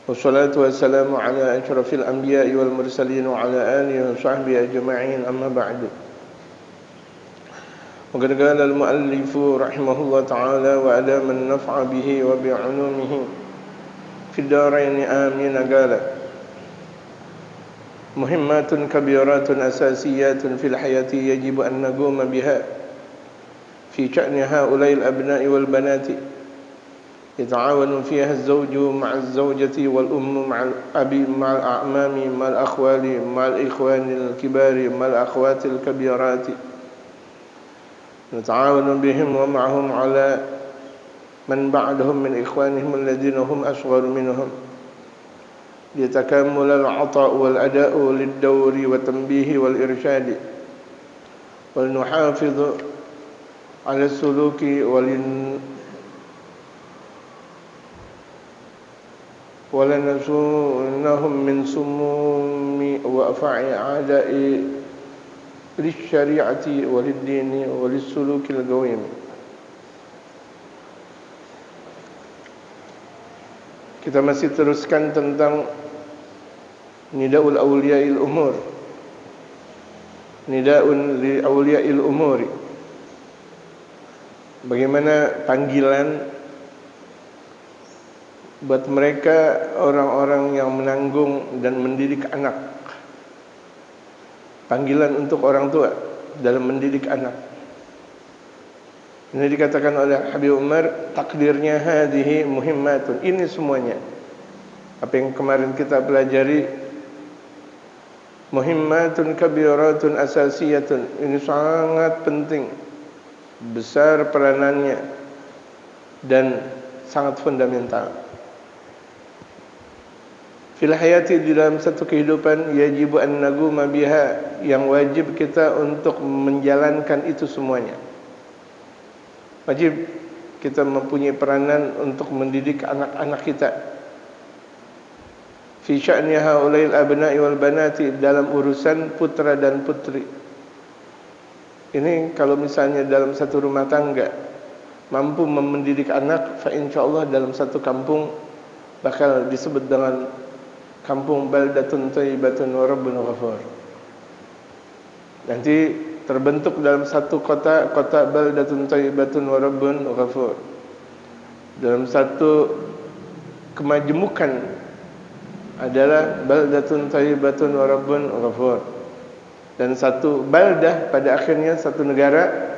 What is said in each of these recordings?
Wassalatu wassalamu ala asyrafil anbiya'i wal mursalin wa ala alihi wa sahbihi ajma'in, amma ba'du. Waqad qala al-muallifu rahimahullah ta'ala wa adama an-naf'a bihi wa bi'ulumihi fid darain amin. Qala muhimmatun kabiratun asasiyatun fil hayati yajibu an naquma biha fi sya'ni ha'ula'i al-abna'i wal banati يتعاون فيها الزوج مع الزوجة والأم مع الأب مع الأعمام مع الأخوال مع الإخوان الكبار مع الأخوات الكبيرات نتعاون بهم ومعهم على من بعدهم من إخوانهم الذين هم أصغر منهم لتكامل العطاء والأداء للدور والتنبيه والإرشاد ولنحافظ على السلوك ولنسونهم من سموم وأفع أعداء للشريعة وللدين وللسلوك القويم. Kita masih teruskan tentang Nida'ul Awliya'il Umur, Nida'un li Awliya'il Umuri. Bagaimana panggilan buat mereka orang-orang yang menanggung dan mendidik anak. Panggilan untuk orang tua dalam mendidik anak. Ini dikatakan oleh Habib Umar, takdirnya hadhihi muhimmatun. Ini semuanya apa yang kemarin kita pelajari, muhimmatun kabiratun asasiyatun. Ini sangat penting, besar peranannya dan sangat fundamental. Fil hayati, di dalam satu kehidupan, yajibu an naquma biha, yang wajib kita untuk menjalankan itu semuanya. Wajib kita mempunyai peranan untuk mendidik anak-anak kita. Fi sya'ni haula'il abna'i wal banati, dalam urusan putra dan putri. Ini kalau misalnya dalam satu rumah tangga mampu mendidik anak, fa insyaallah dalam satu kampung bakal disebut dengan kampung baldatun thayyibatun wa rabbun ghafur. Nanti terbentuk dalam satu kota baldatun thayyibatun wa rabbun ghafur. Dalam satu kemajemukan adalah baldatun thayyibatun wa rabbun ghafur. Dan satu baldah pada akhirnya satu negara,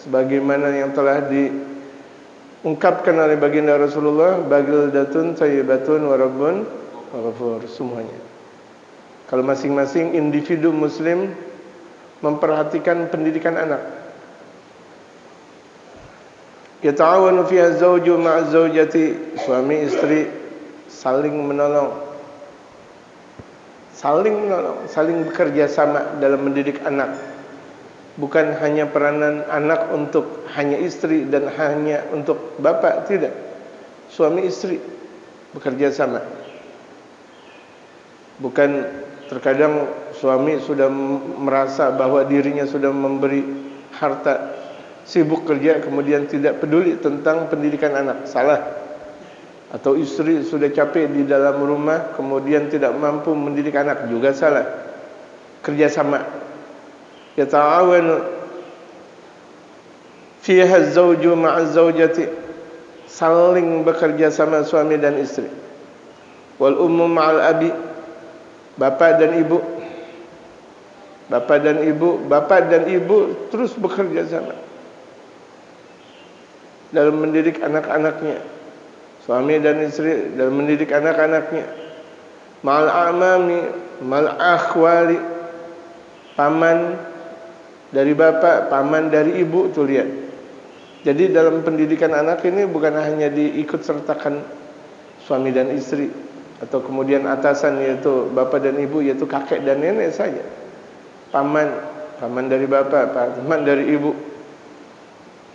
sebagaimana yang telah diungkapkan oleh baginda Rasulullah, baldatun thayyibatun wa rabbun ghafur, semuanya. Kalau masing-masing individu muslim memperhatikan pendidikan anak. Yata'awanu fiha zawju ma'a zawjati, suami istri saling menolong, saling bekerja sama dalam mendidik anak. Bukan hanya peranan anak untuk hanya istri dan hanya untuk bapak, tidak. Suami istri bekerja sama. Bukan terkadang suami sudah merasa bahwa dirinya sudah memberi harta, sibuk kerja, kemudian tidak peduli tentang pendidikan anak. Salah. Atau istri sudah capek di dalam rumah, kemudian tidak mampu mendidik anak, juga salah. Kerjasama. Yata'awanu fiha az-zawju ma'a az-zawjati, saling bekerja sama suami dan istri. Wal ummu ma'al abi, bapak dan ibu terus bekerja sama dalam mendidik anak-anaknya. Suami dan istri dalam mendidik anak-anaknya. Ma'al a'mami, ma'al akhwali, paman dari bapak, paman dari ibu, tuh lihat. Jadi dalam pendidikan anak ini bukan hanya diikut sertakan suami dan istri, atau kemudian atasan yaitu bapak dan ibu, yaitu kakek dan nenek saja. Paman dari bapak, paman dari ibu.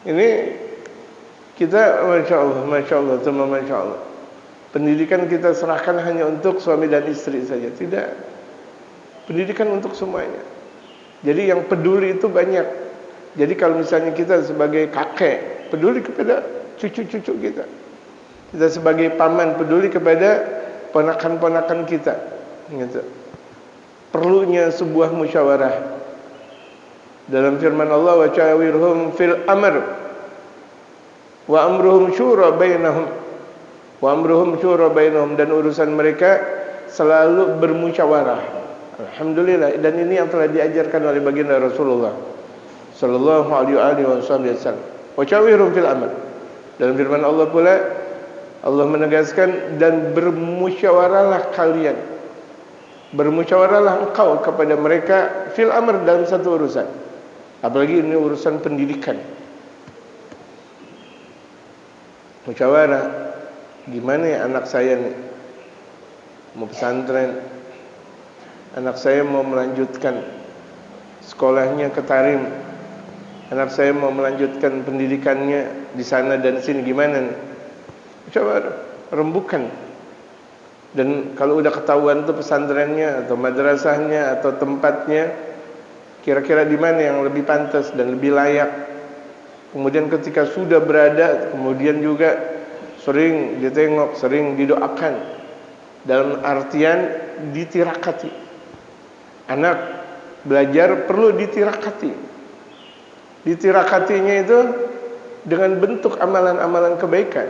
Ini kita Masya Allah, teman Masya Allah. Pendidikan kita serahkan hanya untuk suami dan istri saja, tidak. Pendidikan untuk semuanya. Jadi yang peduli itu banyak. Jadi kalau misalnya kita sebagai kakek peduli kepada cucu-cucu kita, kita sebagai paman peduli kepada ponakan-ponakan kita, gitu. Perlunya sebuah musyawarah. Dalam firman Allah, wa syawirhum fil amr wa amruhum syura bainahum wa amruhum syura bainahum, dan urusan mereka selalu bermusyawarah. Alhamdulillah, dan ini yang telah diajarkan oleh baginda Rasulullah sallallahu alaihi wasallam. Wa syawirhum fil amr. Dalam firman Allah pula, Allah menegaskan, dan bermusyawarahlah kalian, bermusyawarahlah engkau kepada mereka fil amr, dalam satu urusan. Apalagi ini urusan pendidikan. Musyawarah, gimana ya anak saya nih mau pesantren, anak saya mau melanjutkan sekolahnya ke Tarim, anak saya mau melanjutkan pendidikannya di sana dan sini, gimana nih? Coba rembukan. Dan kalau udah ketahuan tuh pesantrennya atau madrasahnya atau tempatnya, kira-kira di mana yang lebih pantas dan lebih layak. Kemudian ketika sudah berada, kemudian juga sering ditengok, sering didoakan, dalam artian ditirakati. Anak belajar perlu ditirakati. Ditirakatinya itu dengan bentuk amalan-amalan kebaikan.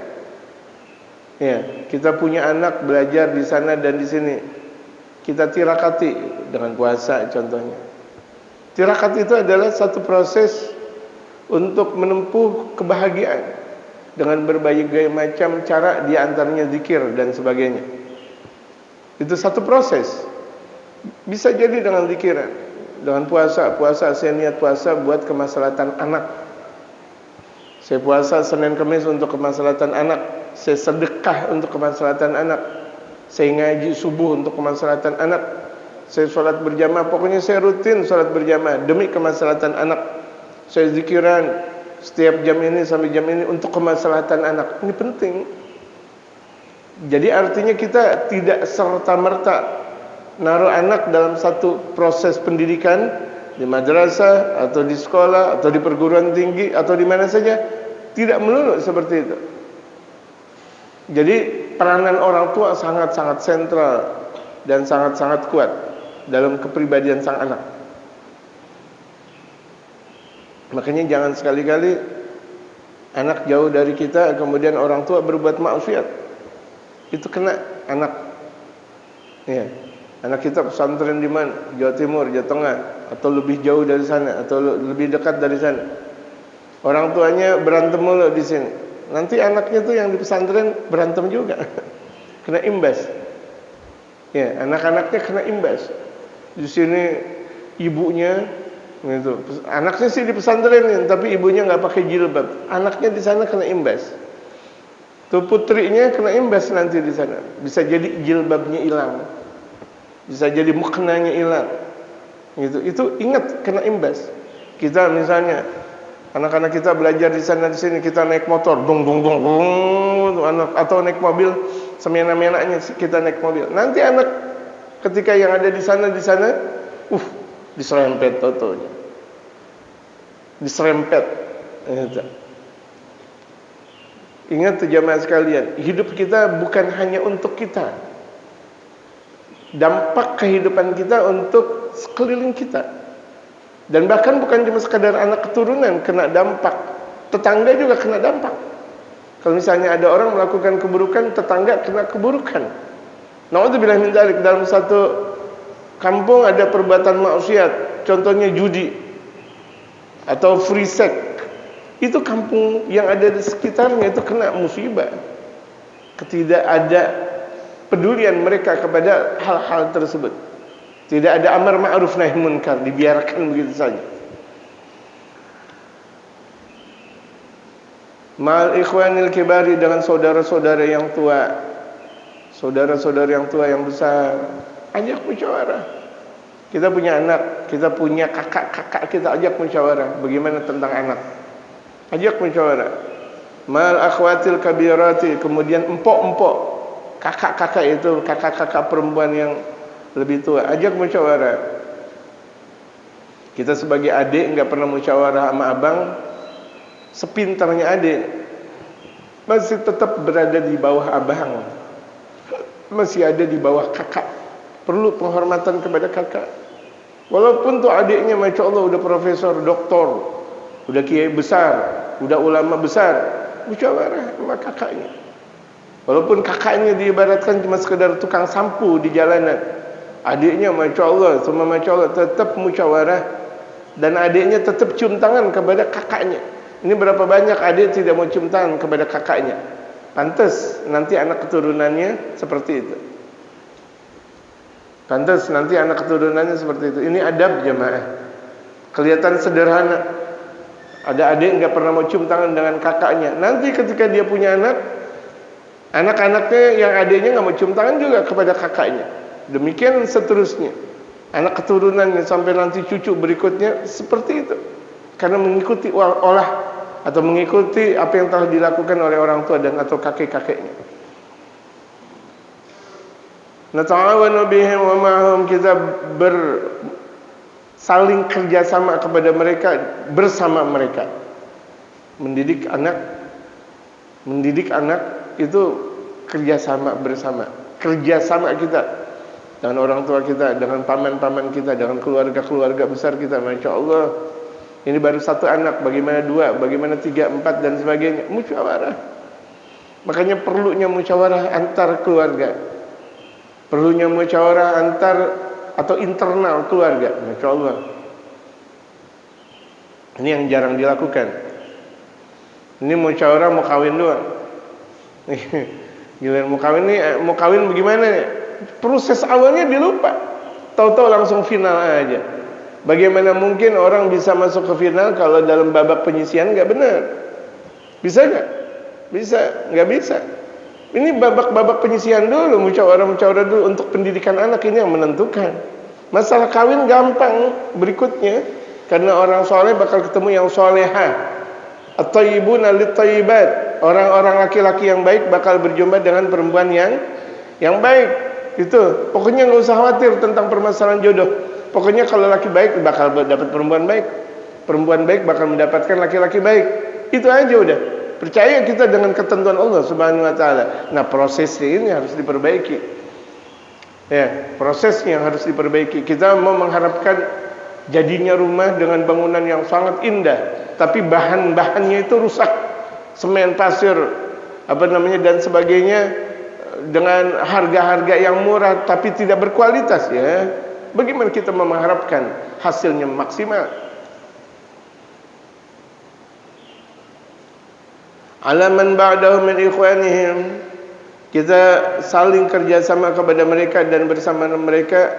Ya, kita punya anak belajar di sana dan di sini, kita tirakati dengan puasa contohnya. Tirakat itu adalah satu proses untuk menempuh kebahagiaan dengan berbagai macam cara, di antaranya zikir dan sebagainya. Itu satu proses. Bisa jadi dengan zikiran, dengan puasa. Puasa, saya niat puasa buat kemaslahatan anak. Saya puasa Senin Kamis untuk kemaslahatan anak. Saya sedekah untuk kemaslahatan anak. Saya ngaji subuh untuk kemaslahatan anak. Saya sholat berjamaah, pokoknya saya rutin sholat berjamaah demi kemaslahatan anak. Saya zikiran setiap jam ini sampai jam ini untuk kemaslahatan anak. Ini penting. Jadi artinya kita tidak serta-merta naruh anak dalam satu proses pendidikan di madrasah atau di sekolah atau di perguruan tinggi atau di mana saja. Tidak melulu seperti itu. Jadi peranan orang tua sangat-sangat sentral dan sangat-sangat kuat dalam kepribadian sang anak. Makanya jangan sekali-kali anak jauh dari kita, kemudian orang tua berbuat maksiat. Itu kena anak. Ya. Anak kita pesantren di mana? Jawa Timur, Jawa Tengah, atau lebih jauh dari sana, atau lebih dekat dari sana. Orang tuanya berantem mulu di sini. Nanti anaknya tuh yang di pesantren berantem juga. Kena imbas. Ya, anak-anaknya kena imbas. Di sini ibunya gitu. Anaknya sih di pesantren, tapi ibunya enggak pakai jilbab. Anaknya di sana kena imbas. Tuh putrinya kena imbas nanti di sana. Bisa jadi jilbabnya hilang. Bisa jadi muknanya hilang. Gitu. Itu ingat kena imbas. Kita misalnya anak-anak kita belajar di sana di sini, kita naik motor, dong dong dong, atau naik mobil, semena-menanya kita naik mobil. Nanti anak ketika yang ada di sana, diserempet totonya, diserempet. Ingat jemaah sekalian, hidup kita bukan hanya untuk kita. Dampak kehidupan kita untuk sekeliling kita. Dan bahkan bukan cuma sekadar anak keturunan kena dampak, tetangga juga kena dampak. Kalau misalnya ada orang melakukan keburukan, tetangga kena keburukan. Na'udzubillah min dzalik, dalam satu kampung ada perbuatan maksiat, contohnya judi atau free sex. Itu kampung yang ada di sekitarnya itu kena musibah. Tidak ada pedulian mereka kepada hal-hal tersebut. Tidak ada amar ma'ruf nahi munkar, dibiarkan begitu saja. Ma'al ikhwanil kibari, dengan saudara-saudara yang tua. Saudara-saudara yang tua yang besar, ajak musyawarah. Kita punya anak, kita punya kakak-kakak, kita ajak musyawarah. Bagaimana tentang anak? Ajak musyawarah. Ma'al akhwatil kabirati, kemudian empok-empok, kakak-kakak itu, kakak-kakak perempuan yang lebih tua, ajak musyawarah. Kita sebagai adik enggak pernah musyawarah sama abang, sepintarnya adik masih tetap berada di bawah abang. masih ada di bawah kakak. Perlu penghormatan kepada kakak. Walaupun tuh adiknya Masya Allah udah profesor, doktor, udah kiai besar, udah ulama besar, musyawarah sama kakaknya. Walaupun kakaknya diibaratkan cuma sekedar tukang sampo di jalanan, adiknya Masya Allah, semua Masya Allah, tetap musyawarah. Dan adiknya tetap cium tangan kepada kakaknya. Ini berapa banyak adik tidak mau cium tangan kepada kakaknya. Pantas nanti anak keturunannya seperti itu. Pantas nanti anak keturunannya seperti itu. Ini adab jemaah. Kelihatan sederhana. Ada adik enggak pernah mau cium tangan dengan kakaknya. Nanti ketika dia punya anak, anak-anaknya yang adiknya enggak mau cium tangan juga kepada kakaknya. Demikian seterusnya. Anak keturunannya sampai nanti cucu berikutnya seperti itu. Karena mengikuti olah atau mengikuti apa yang telah dilakukan oleh orang tua dan atau kakek-kakeknya. Nata'awanu bihim wa ma'hum, kita saling kerjasama kepada mereka, bersama mereka. Mendidik anak itu kerjasama bersama. Kerjasama kita dengan orang tua kita, dengan paman-paman kita, dengan keluarga-keluarga besar kita. Masya Allah, ini baru satu anak, bagaimana dua, bagaimana tiga, empat dan sebagainya. Musyawarah. Makanya perlunya musyawarah antar keluarga. Perlunya musyawarah antar atau internal keluarga. Masya Allah. Ini yang jarang dilakukan. Ini musyawarah mau kawin doang. Giliran mau kawin bagaimana? Proses awalnya dilupa. Tahu-tahu langsung final aja. Bagaimana mungkin orang bisa masuk ke final kalau dalam babak penyisian nggak benar? Bisa nggak? Bisa, nggak bisa. Ini babak-babak penyisian dulu, musyawarah dulu untuk pendidikan anak, ini yang menentukan. Masalah kawin gampang berikutnya, karena orang soleh bakal ketemu yang solehah. At-tayyibuna lit-tayyibat. Orang-orang laki-laki yang baik bakal berjumpa dengan perempuan yang baik. Itu. Pokoknya nggak usah khawatir tentang permasalahan jodoh. Pokoknya kalau laki baik bakal dapat perempuan baik. Perempuan baik bakal mendapatkan laki-laki baik. Itu aja udah. Percaya kita dengan ketentuan Allah Subhanahu wa taala. Nah, prosesnya ini harus diperbaiki. Ya, prosesnya harus diperbaiki. Kita mau mengharapkan jadinya rumah dengan bangunan yang sangat indah, tapi bahan-bahannya itu rusak. Semen, pasir, dan sebagainya dengan harga-harga yang murah tapi tidak berkualitas ya. Bagaimana kita mau mengharapkan hasilnya maksimal? Alaman ba'dahum min ikhwanihim, kita saling kerjasama kepada mereka dan bersama mereka.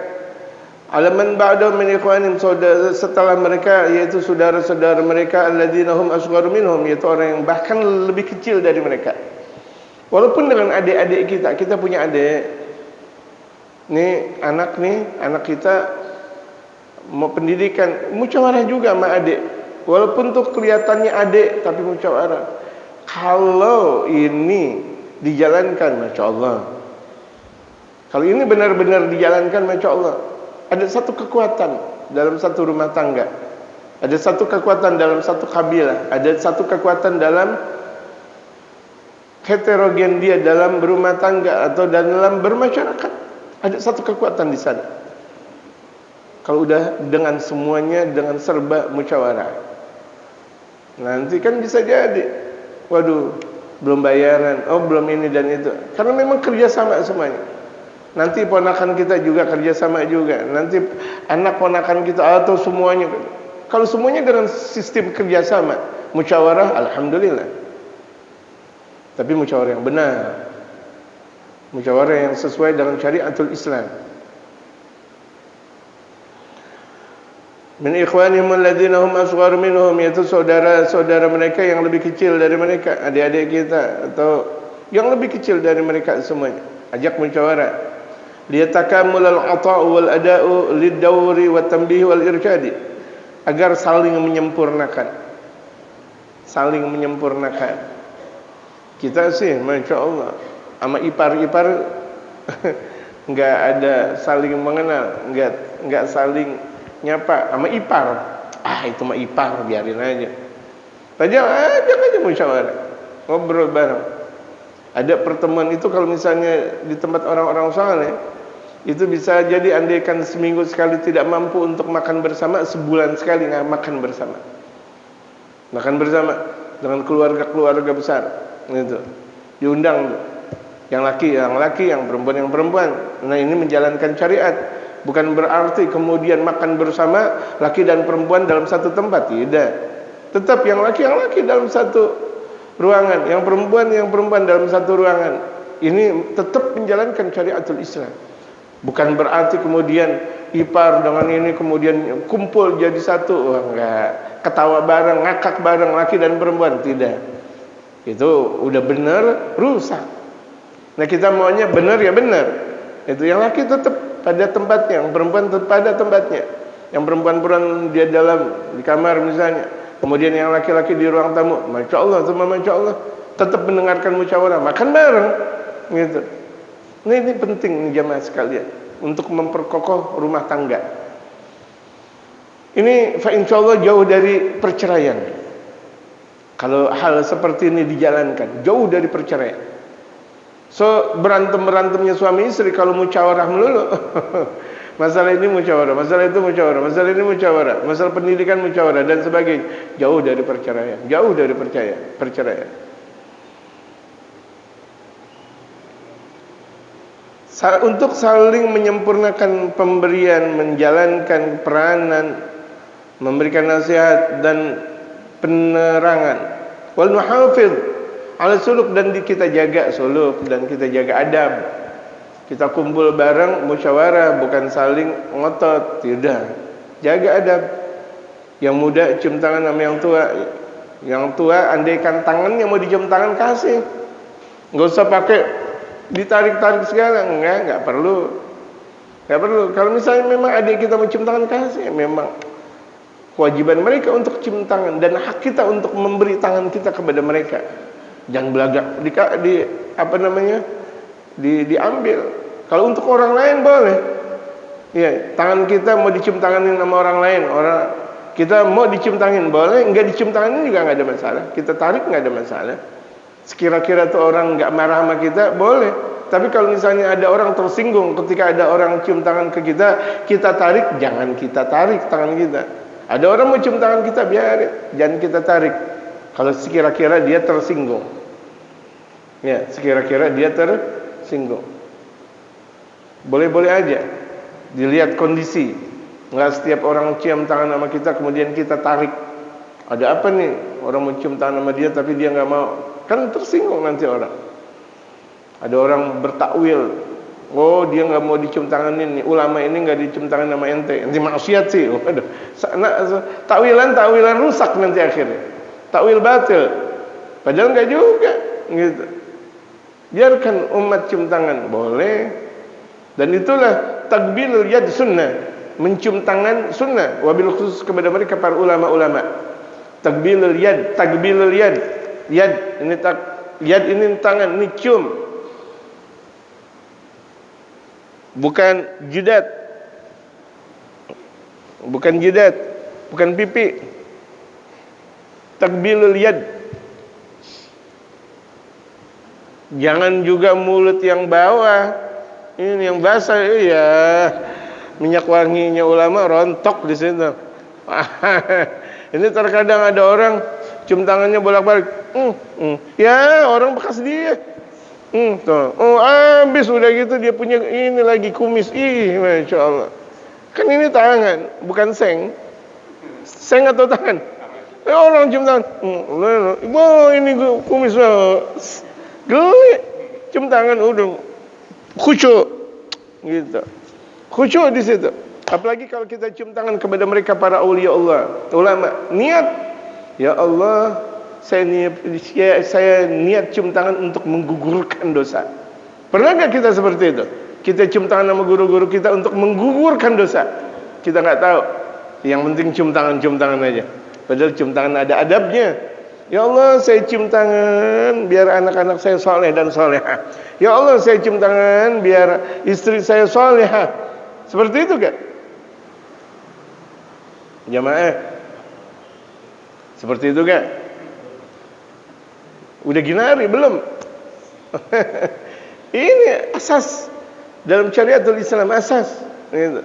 Alaman ba'dahum min ikhwanihim, setelah mereka, yaitu saudara-saudara mereka, alladzina hum asgharu minhum, yaitu orang yang bahkan lebih kecil dari mereka. Walaupun dengan adik-adik kita punya adik, anak kita mau pendidikan, musyawarah juga sama adik. Walaupun tuh kelihatannya adik, tapi musyawarah. Kalau ini dijalankan, Masya Allah, kalau ini benar-benar dijalankan, Masya Allah, ada satu kekuatan dalam satu rumah tangga, ada satu kekuatan dalam satu kabilah, ada satu kekuatan dalam heterogen dia dalam berumah tangga atau dalam bermasyarakat. Ada satu kekuatan di sana. Kalau udah dengan semuanya, dengan serba musyawarah, nanti kan bisa jadi, waduh, belum bayaran, belum ini dan itu. Karena memang kerjasama semuanya. Nanti ponakan kita juga kerjasama juga. Nanti anak ponakan kita atau semuanya. Kalau semuanya dengan sistem kerjasama, musyawarah, alhamdulillah. Tapi musyawarah yang benar, musyawarah yang sesuai dengan syariatul Islam. Min ikhwanihim alladzina hum asgharu minhum, yaitu saudara-saudara mereka yang lebih kecil dari mereka, adik-adik kita atau yang lebih kecil dari mereka semuanya. Ajak musyawarah. Liyatakamul al-'ata'u wal ada'u lid-dawri wat tanbih wal irsyadi, agar saling menyempurnakan. Saling menyempurnakan. Kita sih Masya Allah sama ipar-ipar enggak ada saling mengenal, enggak saling nyapa sama ipar. Itu mah ipar, biarin aja. Ajak aja musyawarah, ngobrol bareng. Ada pertemuan itu kalau misalnya di tempat orang-orang saleh, itu bisa jadi andaikan seminggu sekali tidak mampu untuk makan bersama, sebulan sekali nggak makan bersama. Makan bersama dengan keluarga-keluarga besar, gitu. Diundang yang laki, yang perempuan, yang perempuan. Nah, ini menjalankan syariat. Bukan berarti kemudian makan bersama laki dan perempuan dalam satu tempat, tidak. Tetap yang laki dalam satu ruangan, yang perempuan dalam satu ruangan. Ini tetap menjalankan syariatul Islam. Bukan berarti kemudian ipar dengan ini kemudian kumpul jadi satu. Wah, enggak. Ketawa bareng, ngakak bareng laki dan perempuan, tidak. Itu udah benar rusak. Nah, kita maunya benar ya benar. Itu yang laki tetap pada tempatnya, yang perempuan tetap pada tempatnya. Yang perempuan dia di kamar misalnya. Kemudian yang laki-laki di ruang tamu. Masya Allah, Masya Allah. Tetap mendengarkan musyawarah, makan bareng, gitu. Nah, ini penting nih jamaah sekalian untuk memperkokoh rumah tangga. Ini insya Allah jauh dari perceraian. Kalau hal seperti ini dijalankan, jauh dari perceraian. So, berantem-berantemnya suami istri kalau musyawarah melulu. Masalah ini musyawarah, masalah itu musyawarah, masalah ini musyawarah, masalah pendidikan musyawarah dan sebagainya. Jauh dari perceraian, jauh dari perceraian. Untuk saling menyempurnakan pemberian, menjalankan peranan, memberikan nasihat dan penerangan. Wal nuhafidh ala suluk, dan kita jaga suluk dan kita jaga adab. Kita kumpul bareng musyawarah, bukan saling ngotot, tidak. Jaga adab. Yang muda cium tangan sama yang tua. Yang tua andaikan tangannya mau dicium tangan kasih. Enggak usah pakai ditarik-tarik segala, enggak perlu. Enggak perlu. Kalau misalnya memang adik kita mau cium tangan kasih, memang kewajiban mereka untuk cium tangan dan hak kita untuk memberi tangan kita kepada mereka. Jangan belagak diambil. Kalau untuk orang lain boleh. Ya, tangan kita mau dicium tanganin sama orang lain, kita mau dicium tanganin boleh, enggak dicium tanganin juga enggak ada masalah. Kita tarik enggak ada masalah. Sekira-kira tuh orang enggak marah sama kita, boleh. Tapi kalau misalnya ada orang tersinggung ketika ada orang cium tangan ke kita tarik, jangan kita tarik tangan kita. Ada orang mau cium tangan kita, biarin, jangan kita tarik. Kalau sekira-kira dia tersinggung. Ya, sekira-kira dia tersinggung. Boleh-boleh aja. Dilihat kondisi. Enggak setiap orang cium tangan sama kita kemudian kita tarik. Ada apa nih? Orang mau cium tangan sama dia tapi dia enggak mau. Kan tersinggung nanti orang. Ada orang bertakwil. Oh, dia enggak mau dicium tanganin nih. Ulama ini enggak dicium tangan sama ente. Nanti maksiat sih. Waduh. Takwilan rusak nanti akhirnya. Takwil batil. Padahal enggak juga, gitu. Biarkan umat cium tangan, boleh. Dan itulah takbilul yad sunnah, mencium tangan sunnah. Wabil khusus kepada mereka para ulama-ulama. Takbilul yad, yad ini tangan, ini cium. Bukan jidat. Bukan pipi. Takbilul yad. Jangan juga mulut yang bawah. Ini yang basah, iya. Minyak wanginya ulama rontok di situ. Ini terkadang ada orang cium tangannya bolak-balik. Ya, orang bekas dia. Tuh. Oh, habis udah gitu dia punya ini lagi kumis. Ih, Masya Allah. Kan ini tangan, bukan seng. Seng atau tangan? Orang cium tangan. Wah, ini kumis. Geli. Cium tangan udah khusyuk. Gitu. Khusyuk di situ. Apalagi kalau kita cium tangan kepada mereka para aulia Allah, ulama. Niat, ya Allah, saya niat cium tangan untuk menggugurkan dosa. Pernah enggak kita seperti itu? Kita cium tangan sama guru-guru kita untuk menggugurkan dosa. Kita enggak tahu. Yang penting cium tangan aja. Padahal cium tangan ada adabnya. Ya Allah, saya cium tangan biar anak-anak saya soleh dan solehah. Ya Allah, saya cium tangan biar istri saya solehah. Seperti itu kan? Jamaah. Seperti itu kan? Udah gini hari belum? Ini asas dalam syariatul Islam, asas. Gitu.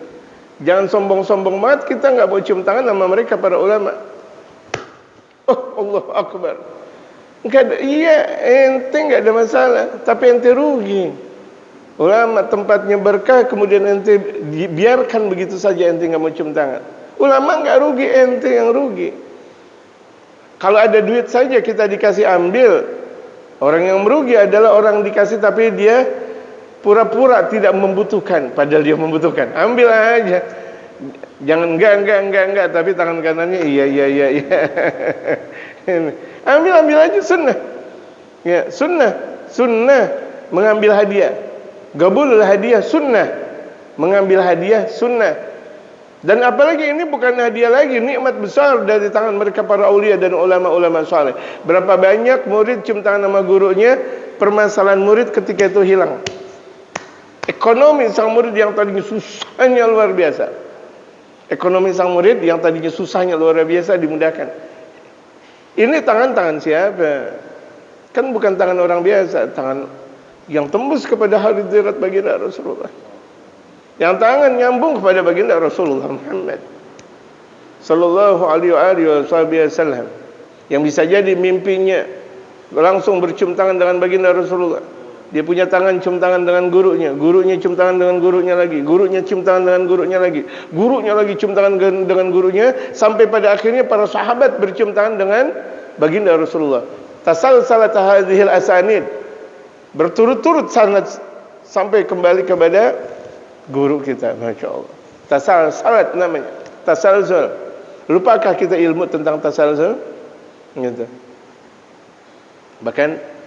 Jangan sombong-sombong banget kita nggak mau cium tangan sama mereka para ulama. Oh, Allahu Akbar. Enggak ada, iya ente nggak ada masalah, tapi ente rugi. Ulama tempatnya berkah, kemudian ente biarkan begitu saja, ente nggak mau cium tangan. Ulama nggak rugi, ente yang rugi. Kalau ada duit saja kita dikasih ambil. Orang yang merugi adalah orang dikasih tapi dia pura-pura tidak membutuhkan, padahal dia membutuhkan. Ambil aja. Jangan enggak, tapi tangan kanannya iya. Ambil aja, sunnah. Ya, sunnah mengambil hadiah. Gabul hadiah sunnah. Mengambil hadiah sunnah. Dan apalagi ini bukan hadiah lagi, nikmat besar dari tangan mereka para aulia dan ulama-ulama saleh. Berapa banyak murid cium tangan sama gurunya, permasalahan murid ketika itu hilang. Ekonomi sang murid yang tadinya susahnya luar biasa. Ekonomi sang murid yang tadinya susahnya luar biasa dimudahkan. Ini tangan-tangan siapa? Kan bukan tangan orang biasa, tangan yang tembus kepada hadirat baginda Rasulullah. Yang tangan nyambung kepada baginda Rasulullah Muhammad sallallahu alaihi wasallam. Yang bisa jadi mimpinya langsung bercium tangan dengan baginda Rasulullah. Dia punya tangan cium tangan dengan gurunya, gurunya cium tangan dengan gurunya lagi, gurunya cium tangan dengan gurunya lagi, gurunya lagi cium tangan dengan gurunya, sampai pada akhirnya para sahabat bercium tangan dengan baginda Rasulullah. Tasalsalat hadhil asanid, berturut-turut sanad sampai kembali kepada guru kita, Masya Allah. Tasalsalat namanya, tasalsul. Lupakah kita ilmu tentang tasalsul? Gitu. Bahkan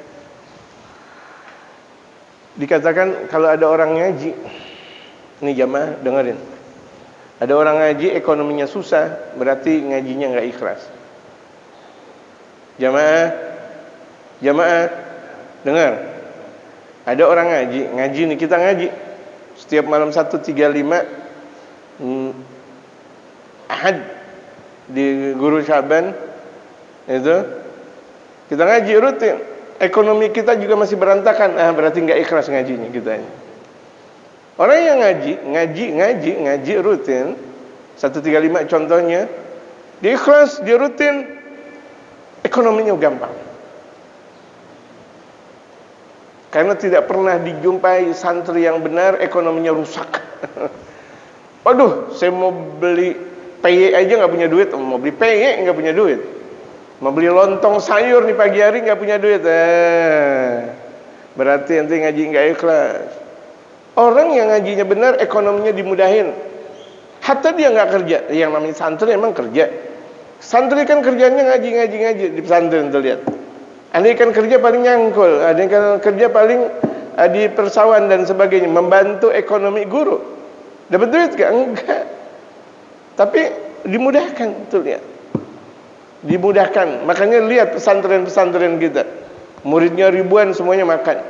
dikatakan kalau ada orang ngaji, ini jamaah dengerin, ada orang ngaji ekonominya susah, berarti ngajinya nggak ikhlas. Jamaah dengar, ada orang ngaji nih, kita ngaji setiap malam 1.35 Ahad di Guru Syaban itu kita ngaji rutin. Ekonomi kita juga masih berantakan, berarti nggak ikhlas ngajinya kita. Orang yang ngaji rutin 1.35 contohnya, dia ikhlas, dia rutin, ekonominya gampang. Karena tidak pernah dijumpai santri yang benar ekonominya rusak. Waduh, saya mau beli PY aja nggak punya duit, mau beli PY nggak punya duit, mau beli lontong sayur nih pagi hari nggak punya duit. Berarti nanti ngaji nggak ikhlas. Orang yang ngajinya benar ekonominya dimudahin. Hatta dia nggak kerja, yang namanya santri emang kerja. Santri kan kerjanya ngaji di pesantren tuh, lihat. Ada kan kerja paling nyangkul, ada kan kerja paling di persawan dan sebagainya, membantu ekonomi guru. Dapat duit gak? Enggak. Tapi dimudahkan, tuh lihat. Dimudahkan. Makanya lihat pesantren-pesantren kita, muridnya ribuan, semuanya makan.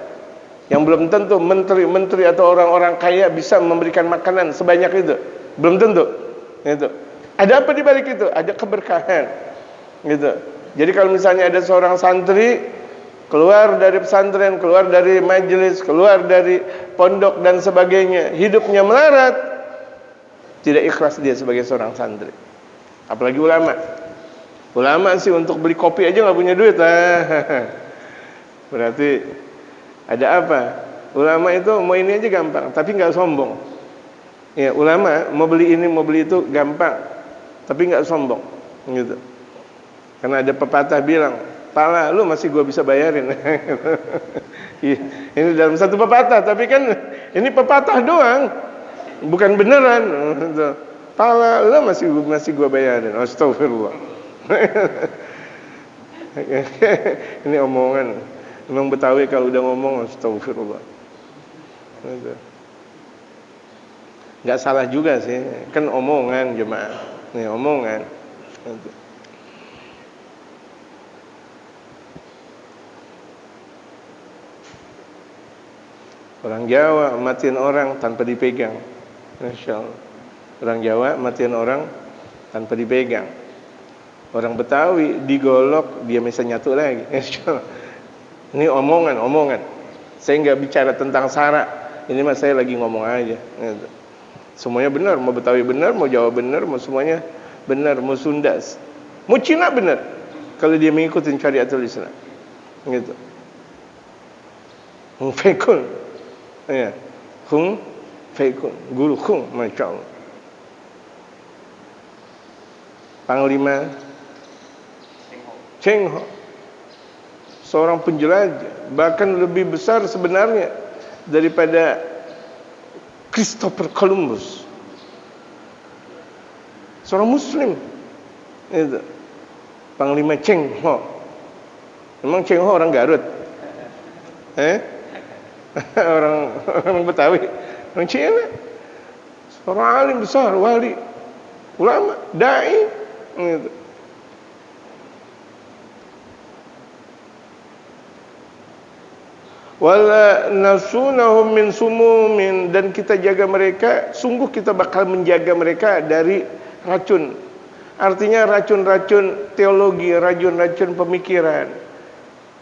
Yang belum tentu menteri-menteri atau orang-orang kaya bisa memberikan makanan sebanyak itu. Belum tentu. Gitu. Ada apa di balik itu? Ada keberkahan. Gitu. Jadi kalau misalnya ada seorang santri keluar dari pesantren, keluar dari majelis, keluar dari pondok dan sebagainya, hidupnya melarat, tidak ikhlas dia sebagai seorang santri. Apalagi ulama. Ulama sih untuk beli kopi aja nggak punya duit. Berarti ada apa? Ulama itu mau ini aja gampang, tapi nggak sombong. Ya, ulama mau beli ini, mau beli itu gampang, tapi nggak sombong, gitu. Karena ada pepatah bilang, pala lu masih gua bisa bayarin. Ini dalam satu pepatah, tapi kan ini pepatah doang, bukan beneran. Pala lu masih gua bayarin. Astagfirullah. Ini omongan. Memang Betawi kalau udah ngomong astagfirullah. Nggak salah juga sih, kan omongan jemaah. Nih omongan. Orang Jawa matiin orang tanpa dipegang. Masya Allah. Orang Jawa matiin orang tanpa dipegang. Orang Betawi digolok dia bisa nyatu lagi. Masya Allah. Ini omongan. Saya nggak bicara tentang sara. Ini mas saya lagi ngomong aja. Gitu. Semuanya benar, mau Betawi benar, mau Jawa benar, mau semuanya benar, mau Sunda, mau Cina benar. Kalau dia mengikuti syariatul Islam, gitu. Hung Fekun, ya, Hung Fekun, guru Hung, masya Allah. Panglima Cheng Ho, seorang penjelajah, bahkan lebih besar sebenarnya daripada Christopher Columbus. Seorang Muslim, itu Panglima Cheng Ho. Memang Cheng Ho orang Garut, orang Betawi, orang Cina. Seorang alim besar, wali, ulama, dai. Gitu. Wala nasunahum min sumumin, dan kita jaga mereka, sungguh kita bakal menjaga mereka dari racun. Artinya racun-racun teologi, racun-racun pemikiran.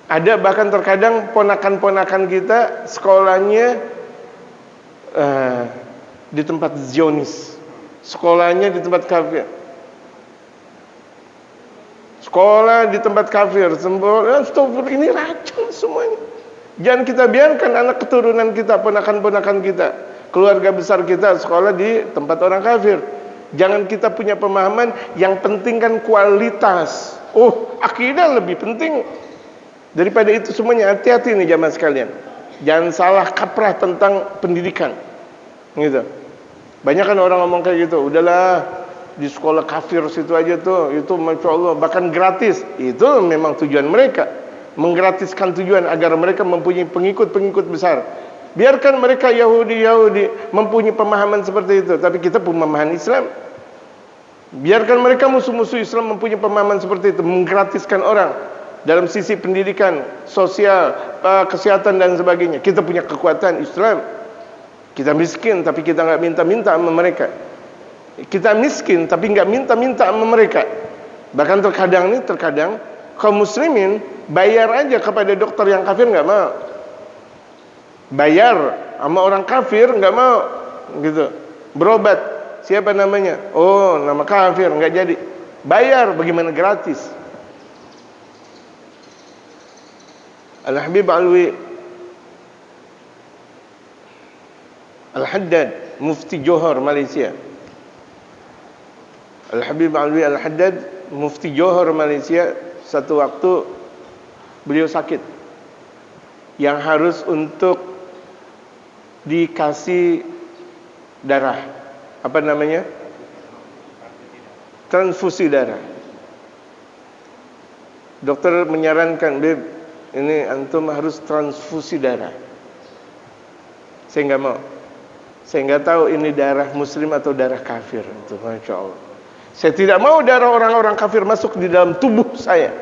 Ada bahkan terkadang ponakan-ponakan kita sekolahnya di tempat Zionis, sekolahnya di tempat kafir. Sekolah di tempat kafir, ini racun semuanya. Jangan kita biarkan anak keturunan kita, ponakan-ponakan kita, keluarga besar kita sekolah di tempat orang kafir. Jangan kita punya pemahaman yang penting kan kualitas. Akidah lebih penting daripada itu semuanya. Hati-hati nih jamaah sekalian. Jangan salah kaprah tentang pendidikan. Gitu. Banyak kan orang ngomong kayak gitu, udahlah di sekolah kafir situ aja tuh, itu masya Allah bahkan gratis. Itu memang tujuan mereka, menggratiskan tujuan agar mereka mempunyai pengikut-pengikut besar. Biarkan mereka Yahudi mempunyai pemahaman seperti itu, tapi kita pun pemahaman Islam. Biarkan mereka musuh-musuh Islam mempunyai pemahaman seperti itu, menggratiskan orang dalam sisi pendidikan, sosial, kesehatan dan sebagainya. Kita punya kekuatan Islam. Kita miskin tapi kita nggak minta-minta sama mereka. Kita miskin tapi nggak minta-minta sama mereka. Bahkan terkadang kaum muslimin bayar aja kepada dokter yang kafir nggak mau. Bayar sama orang kafir nggak mau, gitu. Berobat, siapa namanya? Nama kafir, nggak jadi. Bayar, bagaimana gratis? Al-Habib Alwi Al-Haddad, Mufti Johor Malaysia. Al-Habib Alwi Al-Haddad, Mufti Johor Malaysia, satu waktu beliau sakit yang harus untuk dikasih darah, apa namanya? Transfusi darah. Dokter menyarankan, Beb, ini antum harus transfusi darah. Saya nggak mau. Saya nggak tahu ini darah muslim atau darah kafir. Itu masya Allah. Saya tidak mau darah orang-orang kafir masuk di dalam tubuh saya,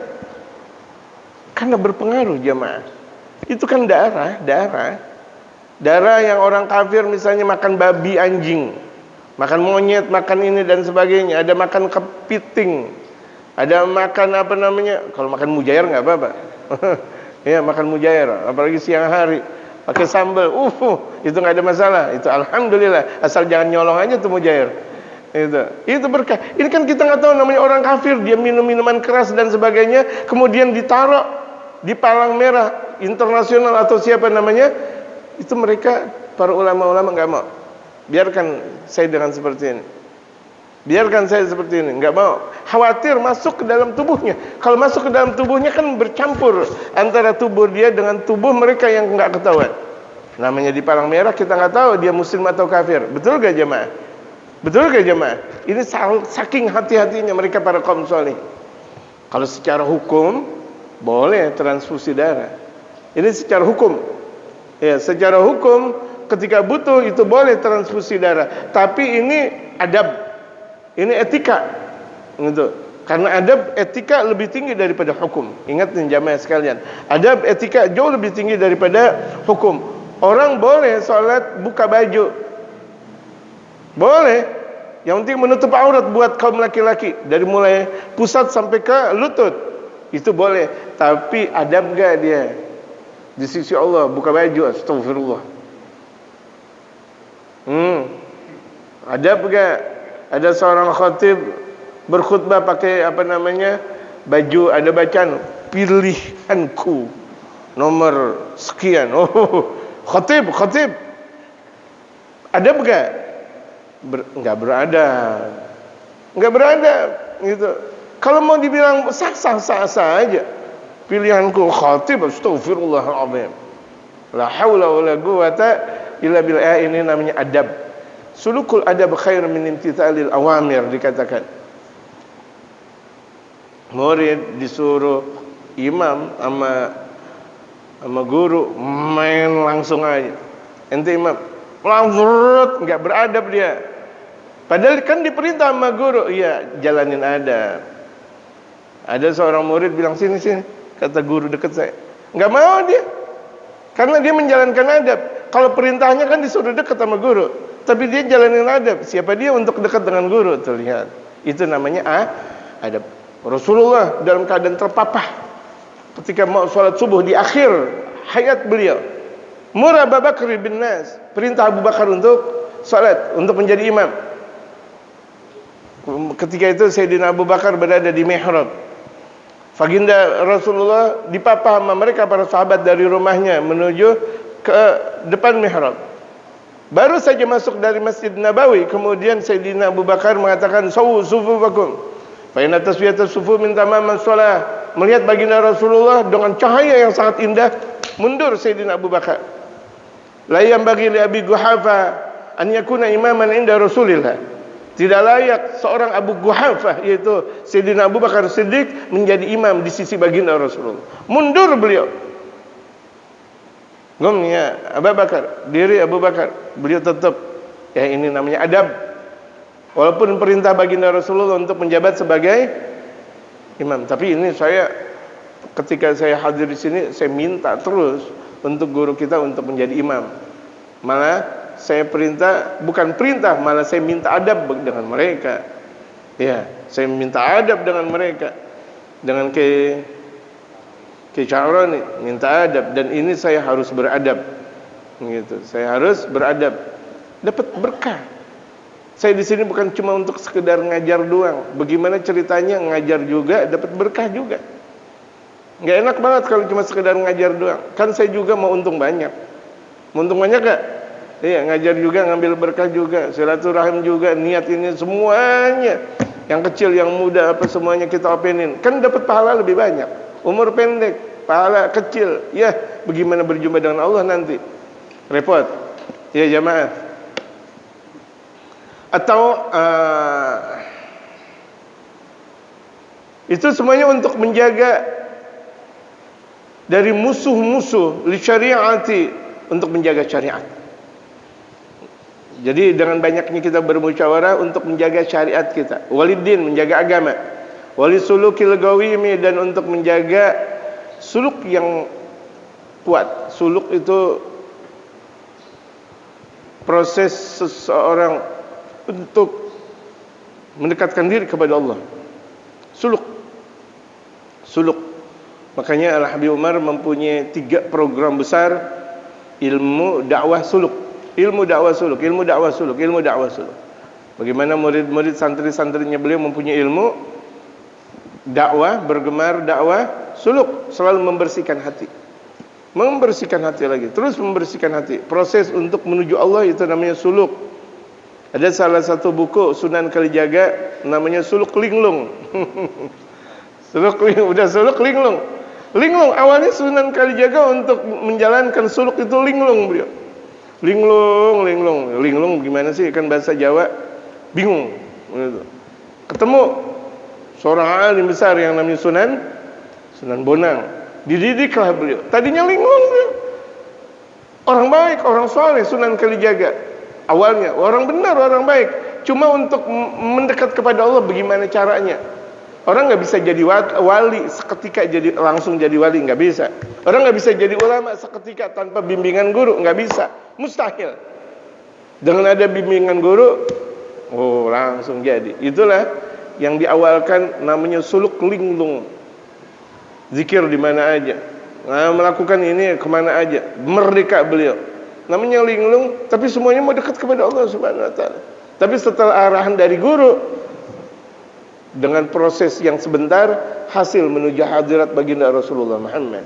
karena berpengaruh jamaah. Itu kan darah yang orang kafir misalnya makan babi, anjing, makan monyet, makan ini dan sebagainya. Ada makan kepiting, ada makan apa namanya? Kalau makan mujair nggak apa-apa. Ya, makan mujair, apalagi siang hari pakai sambal, itu nggak ada masalah. Itu alhamdulillah, asal jangan nyolong aja tuh mujair. Itu berkah. Ini kan kita nggak tahu, namanya orang kafir, dia minum minuman keras dan sebagainya, kemudian ditaruh di Palang Merah Internasional atau siapa namanya, itu mereka para ulama-ulama nggak mau. Biarkan saya dengan seperti ini. Biarkan saya seperti ini, nggak mau. Khawatir masuk ke dalam tubuhnya. Kalau masuk ke dalam tubuhnya kan bercampur antara tubuh dia dengan tubuh mereka yang nggak ketahuan. Namanya di Palang Merah, kita nggak tahu dia muslim atau kafir. Betul gak jemaah? Betul gak jemaah? Ini saking hati-hatinya mereka para kaum saleh. Kalau secara hukum boleh transfusi darah. Ini secara hukum. Ya, secara hukum ketika butuh itu boleh transfusi darah. Tapi ini adab. Ini etika, gitu. Karena adab etika lebih tinggi daripada hukum. Ingat nih jamaah sekalian, adab etika jauh lebih tinggi daripada hukum. Orang boleh sholat buka baju, boleh. Yang penting menutup aurat buat kaum laki-laki, dari mulai pusat sampai ke lutut, itu boleh. Tapi adab gak dia? di sisi Allah, buka baju, astagfirullah. Ada enggak? Ada seorang khatib berkhutbah pakai baju, ada bacaan pilihanku nomor sekian. Oh, khatib. Ada enggak? Enggak beradab gitu. Kalau mau dibilang sah aja. Pilihanku khatib, astagfirullahaladzim. La haula wala quwata illa billah. Ini namanya adab. Sulukul adab khair min imtithalil awamir, dikatakan. Murid disuruh imam sama guru main langsung aja. Ente imam langsung enggak beradab dia. Padahal kan diperintah sama guru, iya jalanin adab. Ada seorang murid bilang sini, kata guru dekat saya. Enggak mau dia. Karena dia menjalankan adab. Kalau perintahnya kan disuruh dekat sama guru, tapi dia jalanin adab. Siapa dia untuk dekat dengan guru? Terlihat. Itu namanya adab. Rasulullah dalam keadaan terpapah ketika mau sholat subuh di akhir hayat beliau, murah Abu Bakar bin Nas, perintah Abu Bakar untuk sholat, untuk menjadi imam. Ketika itu Sayyidina Abu Bakar berada di mihrab. Baginda Rasulullah dipapah sama mereka para sahabat dari rumahnya menuju ke depan mihrab. Baru saja masuk dari Masjid Nabawi, kemudian Sayyidina Abu Bakar mengatakan, "Sawu sufufakum, fa inna taswiyatas sufu min tamamis shalah." Melihat baginda Rasulullah dengan cahaya yang sangat indah, mundur Sayyidina Abu Bakar. La yanbaghi li Abi Quhafah an yakuna imaman inda Rasulillah. Tidak layak seorang Abu Quhafah, yaitu Sayyidina Abu Bakar Siddiq, menjadi imam di sisi baginda Rasulullah. Mundur beliau. Ngomongnya Abu Bakar, diri Abu Bakar, beliau tetap, ya ini namanya adab. Walaupun perintah baginda Rasulullah untuk menjabat sebagai imam, tapi ini ketika saya hadir di sini, saya minta terus untuk guru kita untuk menjadi imam. Malah saya bukan perintah, malah saya minta adab dengan mereka. Ya, saya minta adab dengan mereka. Dengan Sya'rani minta adab, dan ini saya harus beradab. Gitu. Saya harus beradab. Dapat berkah. Saya di sini bukan cuma untuk sekedar ngajar doang. Bagaimana ceritanya ngajar juga dapat berkah juga. Enggak enak banget kalau cuma sekedar ngajar doang. Kan saya juga mau untung banyak. Mau untung banyak enggak? Iya, ngajar juga, ngambil berkah juga, silaturahim juga, niat ini semuanya. Yang kecil, yang muda, apa semuanya kita openin. Kan dapat pahala lebih banyak. Umur pendek, pahala kecil. Ya, bagaimana berjumpa dengan Allah nanti? Repot. Ya jamaah. Atau itu semuanya untuk menjaga dari musuh-musuh li syariati, untuk menjaga syariat. Jadi dengan banyaknya kita bermusyawarah untuk menjaga syariat kita. Waliddin, menjaga agama. Walisulukil gawimi, dan untuk menjaga suluk yang kuat. Suluk itu proses seseorang untuk mendekatkan diri kepada Allah. Suluk. Makanya Al-Habib Umar mempunyai 3 program besar: ilmu dakwah suluk. Ilmu dakwah suluk. Bagaimana murid-murid santri-santrinya beliau mempunyai ilmu dakwah, bergemar dakwah suluk, selalu membersihkan hati. Membersihkan hati lagi, terus membersihkan hati. Proses untuk menuju Allah itu namanya suluk. Ada salah satu buku Sunan Kalijaga namanya Suluk Linglung. Suluk Linglung. Linglung awalnya Sunan Kalijaga untuk menjalankan suluk itu linglung beliau. Linglung gimana sih, kan bahasa Jawa, bingung. Ketemu seorang alim besar yang namanya Sunan Bonang, dididiklah beliau. Tadinya linglung beliau, orang baik, orang soleh. Sunan Kalijaga awalnya orang benar, orang baik. Cuma untuk mendekat kepada Allah bagaimana caranya? Orang nggak bisa jadi wali seketika langsung jadi wali, nggak bisa. Orang nggak bisa jadi ulama seketika tanpa bimbingan guru, nggak bisa, mustahil. Dengan ada bimbingan guru, langsung jadi. Itulah yang diawalkan namanya suluk linglung. Zikir di mana aja. melakukan ini kemana aja, merdeka beliau. Namanya linglung, tapi semuanya mau dekat kepada Allah Subhanahu Wa Taala. Tapi setelah arahan dari guru, dengan proses yang sebentar, hasil menuju hadirat baginda Rasulullah Muhammad.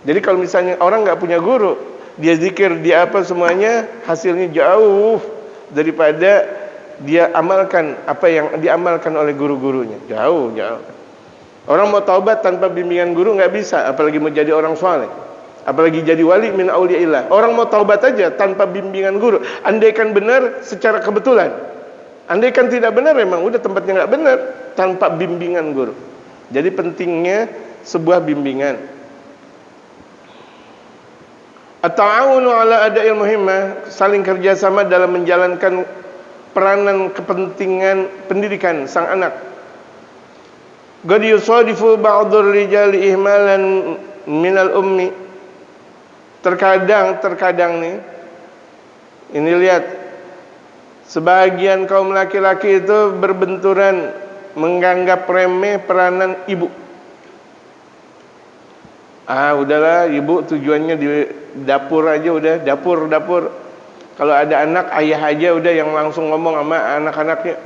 Jadi kalau misalnya orang nggak punya guru, dia zikir, dia apa semuanya, hasilnya jauh daripada dia amalkan apa yang diamalkan oleh guru-gurunya. Jauh. Orang mau taubat tanpa bimbingan guru nggak bisa, apalagi mau jadi orang saleh, apalagi jadi wali min auliyaillah. Orang mau taubat aja tanpa bimbingan guru. Andaikan benar secara kebetulan, andaikan tidak benar memang udah tempatnya nggak benar, tanpa bimbingan guru. Jadi pentingnya sebuah bimbingan. At-ta'awunu ala ada'il muhimmah, saling kerjasama dalam menjalankan peranan kepentingan pendidikan sang anak. Qad yusadifu ba'dhur rijali ihmalan minal ummi. Terkadang nih, ini lihat, sebagian kaum laki-laki itu berbenturan menganggap remeh peranan ibu. Udahlah, ibu tujuannya di dapur aja udah, dapur. Kalau ada anak, ayah aja udah yang langsung ngomong sama anak-anaknya.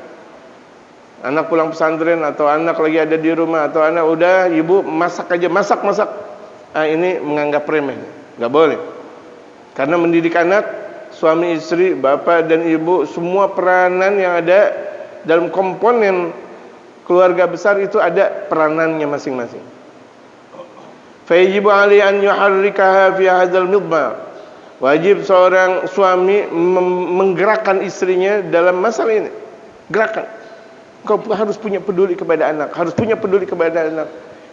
Anak pulang pesantren atau anak lagi ada di rumah atau anak udah, ibu masak aja, masak. Ini menganggap remeh, nggak boleh. Karena mendidik anak, suami istri, bapak dan ibu, semua peranan yang ada dalam komponen keluarga besar itu ada peranannya masing-masing. Fayajibu alaihi an yuharrikaha fi hadzal midmar. Wajib seorang suami menggerakkan istrinya dalam masalah ini. Gerakan. Kau harus punya peduli kepada anak,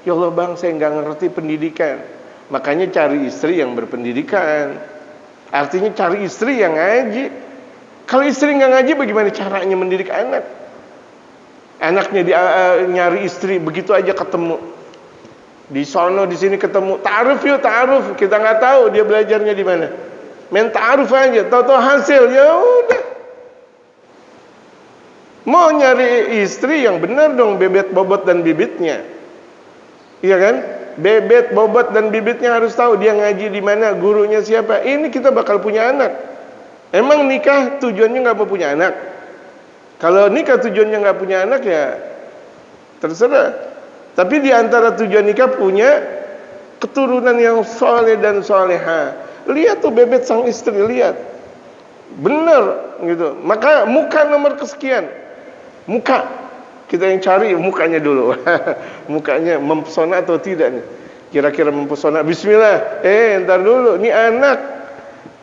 Ya Allah bang, saya nggak ngerti pendidikan. Makanya cari istri yang berpendidikan. Artinya cari istri yang ngaji. Kalau istri nggak ngaji, bagaimana caranya mendidik anak? Anaknya nyari istri, begitu aja ketemu. Di sono, di sini ketemu. Ta'aruf. Kita nggak tahu dia belajarnya di mana. Main ta'aruf aja, tahu-tahu hasil, ya udah. Mau nyari istri yang benar dong, bebet, bobot dan bibitnya. Iya kan? Bebet, bobot dan bibitnya harus tahu dia ngaji di mana, gurunya siapa. Ini kita bakal punya anak. Emang nikah tujuannya nggak mau punya anak? Kalau nikah tujuannya nggak punya anak ya terserah. Tapi di antara tujuan nikah punya keturunan yang soleh dan soleha. Lihat tuh bebet sang istri, lihat. Bener gitu. Maka muka nomor kesekian. Muka. Kita yang cari mukanya dulu. Mukanya mempesona atau tidak nih? Kira-kira mempesona. Bismillah. Ntar dulu. Ini anak.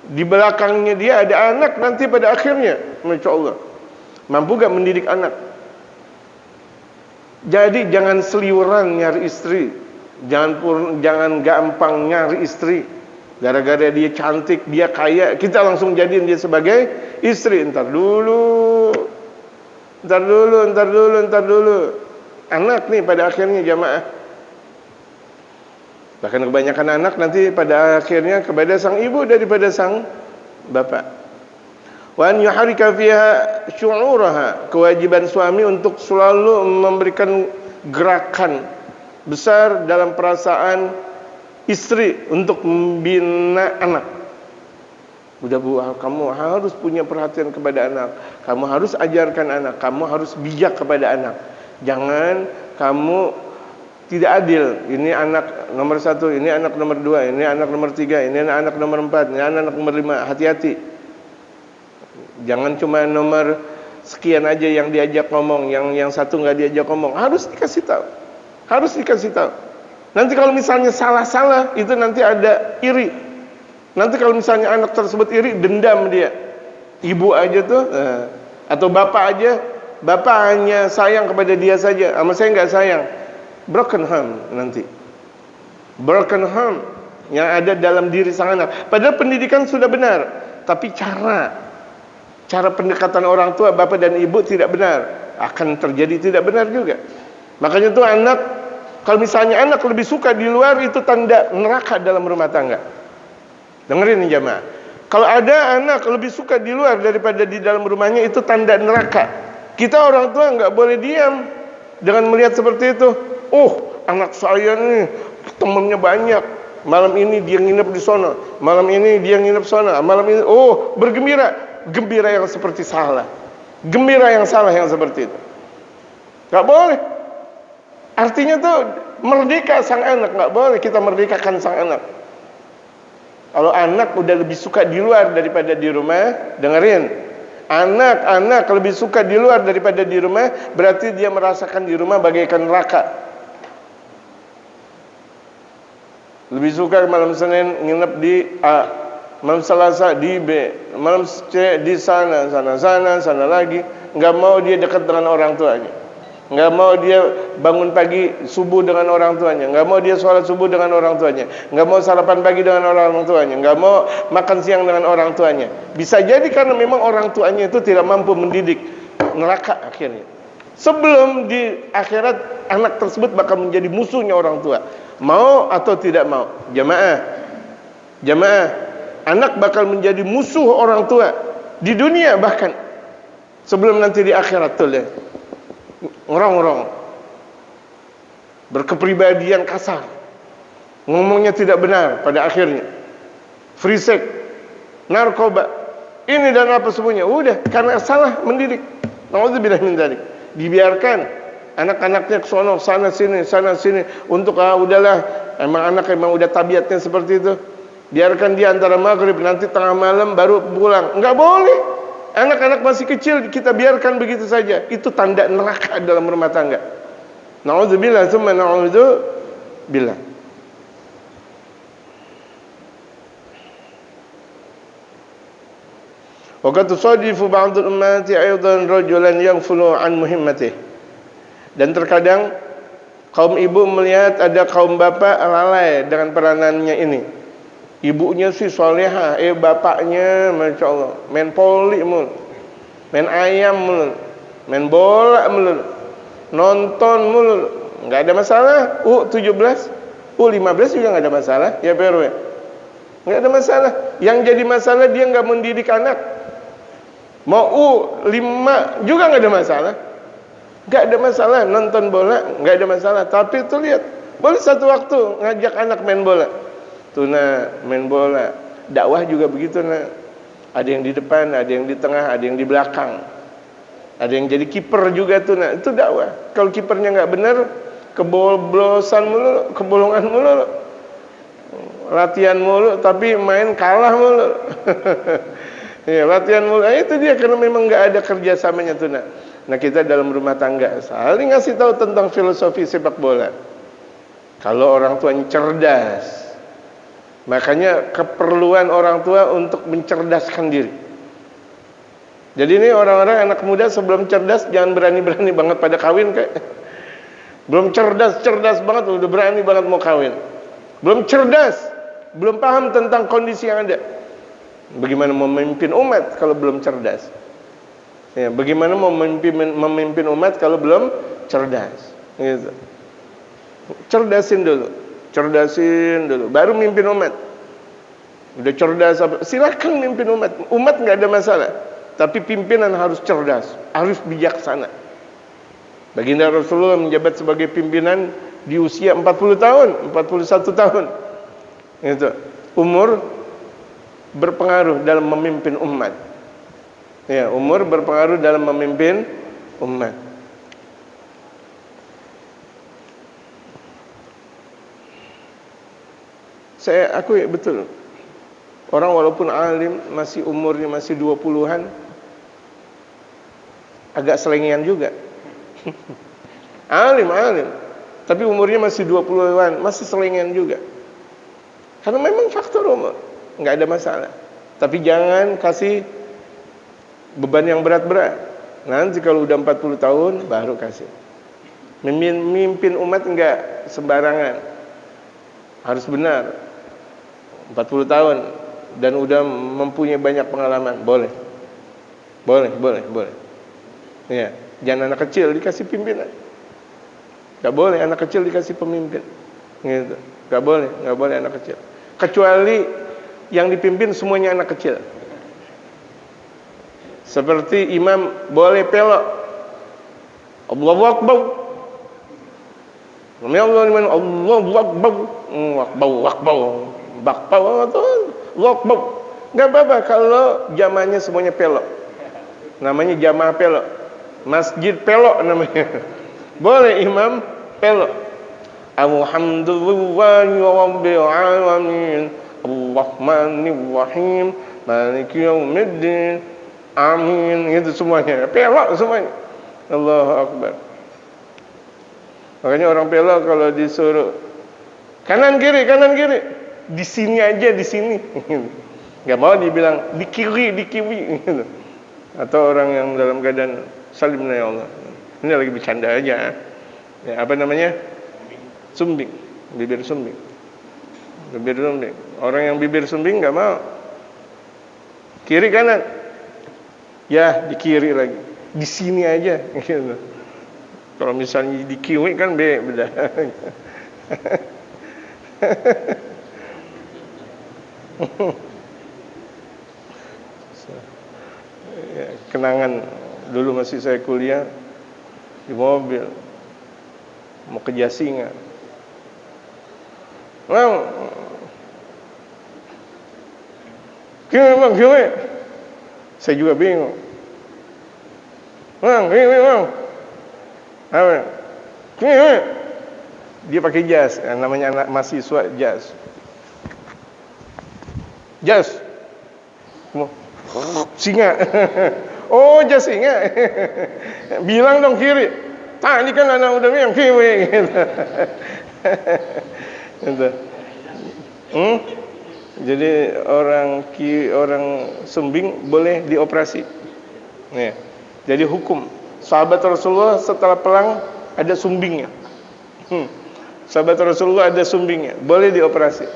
Di belakangnya dia ada anak nanti pada akhirnya. Masya Allah. Mampu gak mendidik anak? Jadi jangan seliweran nyari istri. Jangan gampang nyari istri. Gara-gara dia cantik, dia kaya, kita langsung jadiin dia sebagai istri. Ntar dulu. Anak nih pada akhirnya jamaah. Bahkan kebanyakan anak nanti pada akhirnya kepada sang ibu daripada sang bapak. Wa an yuharrika fiha syu'uraha. Kewajiban suami untuk selalu memberikan gerakan besar dalam perasaan istri untuk membina anak. Udah bu, kamu harus punya perhatian kepada anak. Kamu harus ajarkan anak. Kamu harus bijak kepada anak. Jangan kamu tidak adil. Ini anak nomor 1, ini anak nomor 2, ini anak nomor 3, ini anak nomor 4, ini anak nomor 5. Hati-hati. Jangan cuma nomor sekian aja yang diajak ngomong, yang satu nggak diajak ngomong. Harus dikasih tahu. Nanti kalau misalnya salah-salah, itu nanti ada iri. Nanti kalau misalnya anak tersebut iri, dendam dia. Ibu aja tuh, atau bapak aja, bapak hanya sayang kepada dia saja, sama saya nggak sayang. Broken home nanti. Broken home yang ada dalam diri sang anak. Padahal pendidikan sudah benar, tapi cara pendekatan orang tua, bapak dan ibu tidak benar, akan terjadi tidak benar juga. Makanya tuh anak, kalau misalnya anak lebih suka di luar, itu tanda neraka dalam rumah tangga. Dengerin nih jamaah. Kalau ada anak lebih suka di luar daripada di dalam rumahnya, itu tanda neraka. Kita orang tua nggak boleh diam dengan melihat seperti itu. Anak saya nih temennya banyak, Malam ini dia nginep di sono, malam ini dia nginep sana, malam ini bergembira. Gembira yang seperti salah, gembira yang salah yang seperti itu nggak boleh. Artinya tuh merdeka sang anak, nggak boleh kita merdekakan sang anak. Kalau anak udah lebih suka di luar daripada di rumah, dengerin, anak lebih suka di luar daripada di rumah, berarti dia merasakan di rumah bagaikan neraka. Lebih suka malam Senin nginep di A, malam Selasa di B, malam C di sana lagi. Nggak mau dia dekat dengan orang tuanya, nggak mau dia bangun pagi subuh dengan orang tuanya, nggak mau dia sholat subuh dengan orang tuanya, nggak mau sarapan pagi dengan orang tuanya, nggak mau makan siang dengan orang tuanya. Bisa jadi karena memang orang tuanya itu tidak mampu mendidik, neraka akhirnya. Sebelum di akhirat anak tersebut bakal menjadi musuhnya orang tua, mau atau tidak mau. Jamaah, anak bakal menjadi musuh orang tua di dunia, bahkan sebelum nanti di akhirat tuh deh. Ngorong-ngorong, berkepribadian kasar, ngomongnya tidak benar pada akhirnya, free sex, narkoba, ini dan apa semuanya. Udah karena salah mendidik. Nauzubillah min dzalik. Dibiarkan anak-anaknya ke sono sana sini untuk udahlah, emang udah tabiatnya seperti itu. Biarkan dia antara maghrib nanti tengah malam baru pulang. Enggak boleh. Anak-anak masih kecil kita biarkan begitu saja. Itu tanda neraka dalam rumah tangga. Nauzubillah tsumma na'udzubillah. Wa qad tusadifu ba'dul ummati aidan rajulan yaghfulu an muhimmatihi. Dan terkadang kaum ibu melihat ada kaum bapak lalai dengan peranannya ini. Ibunya sih solehah, bapaknya masya Allah main poli mulu, main ayam mulu, main bola mulu, nonton mulu, nggak ada masalah. 17, 15 juga nggak ada masalah, ya PRW, nggak ada masalah. Yang jadi masalah dia nggak mendidik anak. Mau 5 juga nggak ada masalah, nggak ada masalah nonton bola, nggak ada masalah. Tapi tuh lihat, boleh satu waktu ngajak anak main bola. Tuh main bola, dakwah juga begitu ada yang di depan, ada yang di tengah, ada yang di belakang, ada yang jadi kiper juga tuh itu dakwah. Kalau kipernya nggak benar, kebolongan mulu, latihan mulu, tapi main kalah mulu. Ya, latihan mulu, itu dia karena memang nggak ada kerjasamanya tuh Nah kita dalam rumah tangga saling ngasih tahu tentang filosofi sepak bola. Kalau orang tuanya cerdas, makanya keperluan orang tua untuk mencerdaskan diri. Jadi ini orang-orang anak muda sebelum cerdas jangan berani-berani banget pada kawin kayak. Belum cerdas banget udah berani banget mau kawin. Belum cerdas, belum paham tentang kondisi yang ada. Bagaimana mau memimpin umat kalau belum cerdas? Ya, bagaimana mau memimpin umat kalau belum cerdas? Gitu. Cerdasin dulu, baru mimpin umat. Udah cerdas, silakan mimpin umat. Umat nggak ada masalah, tapi pimpinan harus cerdas, harus bijaksana. Baginda Rasulullah menjabat sebagai pimpinan di usia 40 tahun, 41 tahun. Gitu. Umur berpengaruh dalam memimpin umat. Ya, umur berpengaruh dalam memimpin umat. Saya akui betul, orang walaupun alim, masih umurnya masih 20-an, agak selengean juga. alim, tapi umurnya masih 20-an, masih selengean juga. Karena memang faktor umur, nggak ada masalah. Tapi jangan kasih beban yang berat-berat. Nanti kalau udah 40 tahun baru kasih. Memimpin umat enggak sembarangan, harus benar. 40 tahun dan udah mempunyai banyak pengalaman, boleh. Ya, jangan anak kecil dikasih pimpinan. Enggak boleh anak kecil dikasih pemimpin. Gitu. Enggak boleh anak kecil. Kecuali yang dipimpin semuanya anak kecil. Seperti imam boleh pelok, Allahu Akbar, Sami Allahu liman Allahu akbar. Akbar. Bakpau atau Allahu akbar. Enggak apa-apa kalau jamaahnya semuanya pelok. Namanya jamaah pelok. Masjid pelok namanya. Boleh imam pelok. Alhamdulillahi rabbil alamin. Arrahmanir rahim. Maliki yaumiddin. Amin. Itu semuanya. Pelok semuanya. Allahu akbar. Makanya orang pelok kalau disuruh kanan kiri, di sini aja, di sini. Enggak mau dibilang di kiri. Gitu. Atau orang yang dalam keadaan salim ya Allah. Ini lagi bercanda aja. Ya, apa namanya? Sumbing. Bibir sumbing. Orang yang bibir sumbing enggak mau. Kiri kanan. Ya, di kiri lagi. Di sini aja gitu. Kalau misalnya di kiri kan beda. Ya, kenangan dulu masih saya kuliah di mobil mau ke Jasinga. Gimana? Saya juga bingung. Bang. Apa? Dia pakai jas, namanya anak mahasiswa jas. Singa. Oh, jas singa. Bilang dong kiri. Tadi kan anak udah bilang kiri gitu. Gitu. Jadi orang sumbing boleh dioperasi. Ya. Jadi hukum sahabat Rasulullah setelah perang ada sumbingnya. Sahabat Rasulullah ada sumbingnya, boleh dioperasi.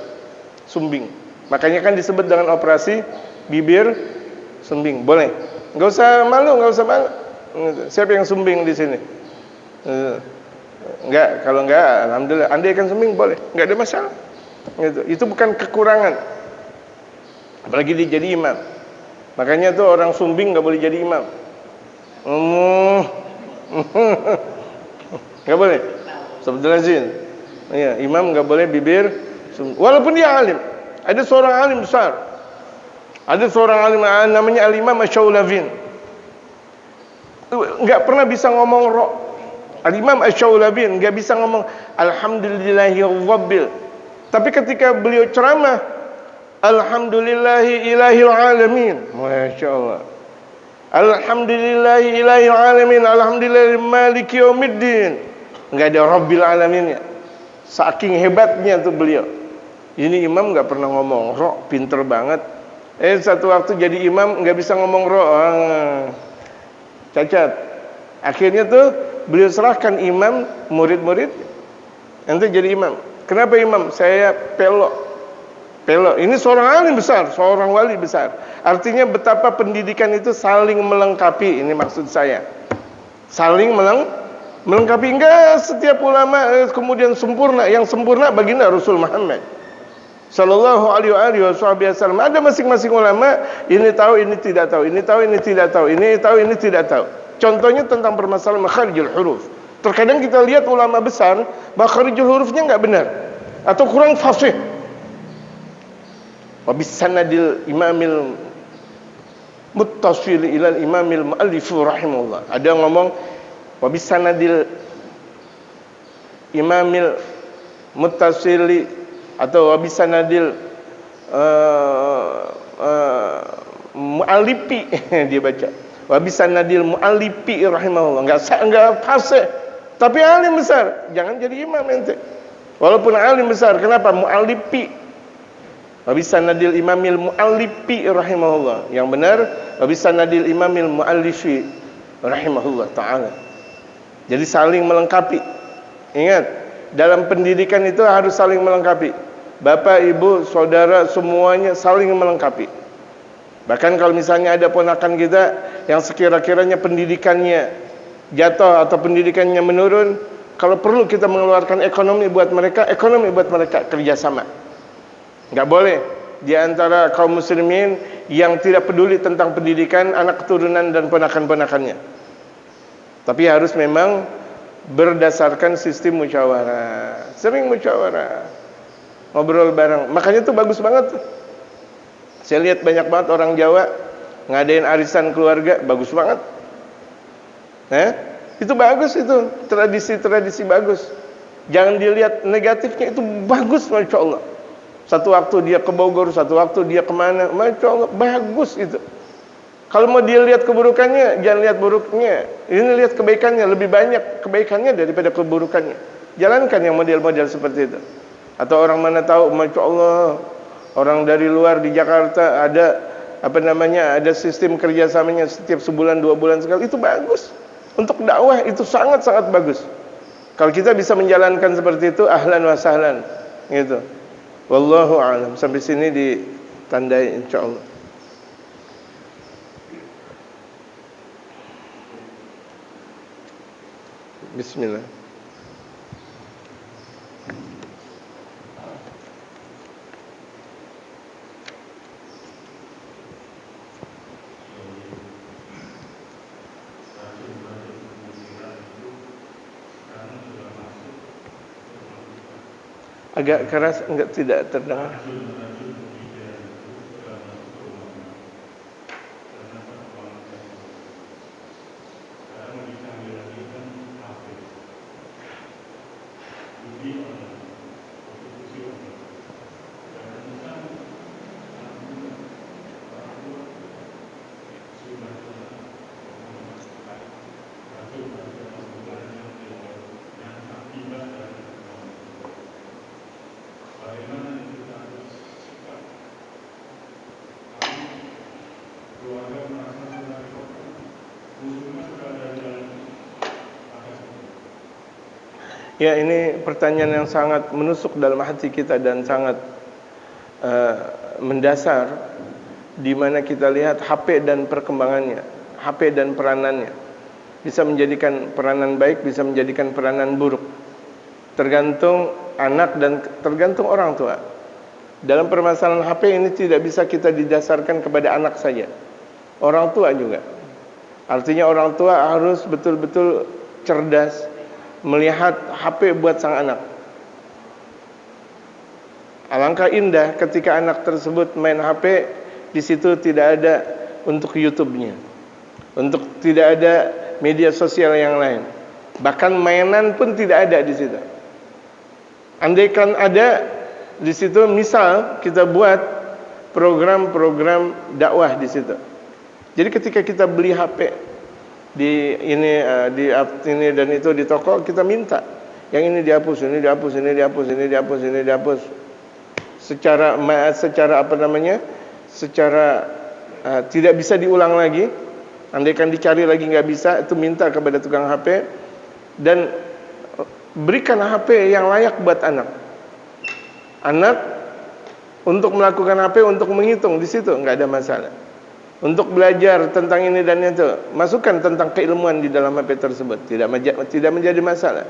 Sumbing. Makanya kan disebut dengan operasi bibir sumbing. Boleh. Enggak usah malu. Siapa yang sumbing di sini? Enggak, kalau enggak alhamdulillah. Andai kan sumbing boleh, enggak ada masalah. Gitu. Itu bukan kekurangan. Apalagi dia jadi imam. Makanya tuh orang sumbing enggak boleh jadi imam. Enggak boleh. Astagfirullahaladzim. Ya, imam enggak boleh bibir walaupun dia alim. Ada seorang alim besar. Ada seorang alim namanya Al-Imam Asy-Syaulabin. Enggak pernah bisa ngomong ro. Al-Imam Asy-Syaulabin enggak bisa ngomong alhamdulillahirabbil. Tapi ketika beliau ceramah alhamdulillahilahil alamin. Masyaallah. Alhamdulillahilahil alamin. Alhamdulillahi maliki yaumiddin. Enggak ada rabbil alaminnya. Saking hebatnya tuh beliau. Ini imam enggak pernah ngomong ro, pinter banget. Satu waktu jadi imam enggak bisa ngomong ro. Cacat. Akhirnya tuh beliau serahkan imam murid-murid nanti jadi imam. Kenapa imam? Saya pelok. Ini seorang alim besar, seorang wali besar. Artinya betapa pendidikan itu saling melengkapi. Ini maksud saya. Saling melengkapi. Enggak setiap ulama kemudian sempurna. Yang sempurna baginda Rasul Muhammad sallallahu alaihi wasallam. Ada masing-masing ulama ini tahu, ini tidak tahu, ini tahu, ini tidak tahu, ini tahu, ini tidak tahu. Contohnya tentang permasalahan makharijul huruf. Terkadang kita lihat ulama besar makharijul hurufnya enggak benar atau kurang fasih. Wa bisanadil imamil muttasil ila imamil muallif rahimahullah. Ada yang ngomong wa bisanadil imamil muttasil atau wa bisanadil muallifi dia baca. Wa bisanadil muallifi rahimahullah. Enggak fasih. Tapi alim besar, jangan jadi imam ente. Walaupun alim besar, kenapa? Muallifi. Wa bisanadil imamil muallifi rahimahullah. Yang benar wa bisanadil imamil muallifi rahimahullah taala. Jadi saling melengkapi. Ingat, dalam pendidikan itu harus saling melengkapi. Bapak, ibu, saudara semuanya saling melengkapi. Bahkan kalau misalnya ada ponakan kita yang sekira-kiranya pendidikannya jatuh atau pendidikannya menurun, kalau perlu kita mengeluarkan ekonomi buat mereka kerjasama. Enggak boleh di antara kaum muslimin yang tidak peduli tentang pendidikan anak keturunan dan ponakan-ponakannya. Tapi harus memang berdasarkan sistem musyawarah. Sering musyawarah, ngobrol bareng. Makanya tuh bagus banget tuh. Saya lihat banyak banget orang Jawa ngadain arisan keluarga, bagus banget. Itu bagus, itu tradisi-tradisi bagus. Jangan dilihat negatifnya, itu bagus, Masya Allah. Satu waktu dia ke Bogor, satu waktu dia kemana, Masya Allah, bagus itu. Kalau mau dia lihat keburukannya, jangan lihat buruknya. Ini lihat kebaikannya, lebih banyak kebaikannya daripada keburukannya. Jalankan yang model-model seperti itu. Atau orang mana tahu, Masya Allah, orang dari luar di Jakarta ada ada sistem kerjasamanya setiap sebulan 2 bulan sekali, itu bagus. Untuk dakwah itu sangat-sangat bagus. Kalau kita bisa menjalankan seperti itu, ahlan wa sahlan, gitu. Wallahu a'lam. Sampai sini ditandai insyaallah. Bismillah. Agak keras, enggak, tidak terdengar. Ya, ini pertanyaan yang sangat menusuk dalam hati kita dan sangat mendasar, di mana kita lihat HP dan perkembangannya, HP dan peranannya bisa menjadikan peranan baik, bisa menjadikan peranan buruk. Tergantung anak dan tergantung orang tua. Dalam permasalahan HP ini tidak bisa kita didasarkan kepada anak saja, orang tua juga. Artinya orang tua harus betul-betul cerdas melihat HP buat sang anak. Alangkah indah ketika anak tersebut main HP, di situ tidak ada untuk YouTube-nya, untuk tidak ada media sosial yang lain, bahkan mainan pun tidak ada di situ. Andaikan ada di situ, misal kita buat program-program dakwah di situ. Jadi ketika kita beli HP di ini dan itu di toko, kita minta yang ini dihapus, ini dihapus, ini dihapus, ini dihapus, ini dihapus. Secara tidak bisa diulang lagi. Andaikan dicari lagi nggak bisa, itu minta kepada tukang HP dan berikan HP yang layak buat anak. Anak untuk melakukan HP untuk menghitung di situ nggak ada masalah. Untuk belajar tentang ini dan itu, masukkan tentang keilmuan di dalam HP tersebut, tidak menjadi masalah.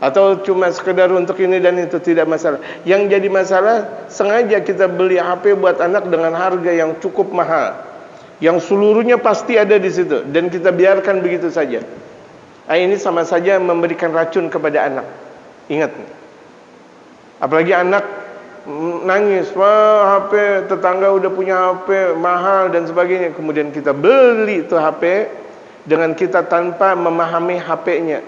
Atau cuma sekedar untuk ini dan itu, tidak masalah. Yang jadi masalah, sengaja kita beli HP buat anak dengan harga yang cukup mahal, yang seluruhnya pasti ada di situ, dan kita biarkan begitu saja. Ini sama saja memberikan racun kepada anak. Ingat, apalagi anak nangis, wah HP tetangga udah punya HP mahal dan sebagainya. Kemudian kita beli itu HP dengan kita tanpa memahami HP-nya.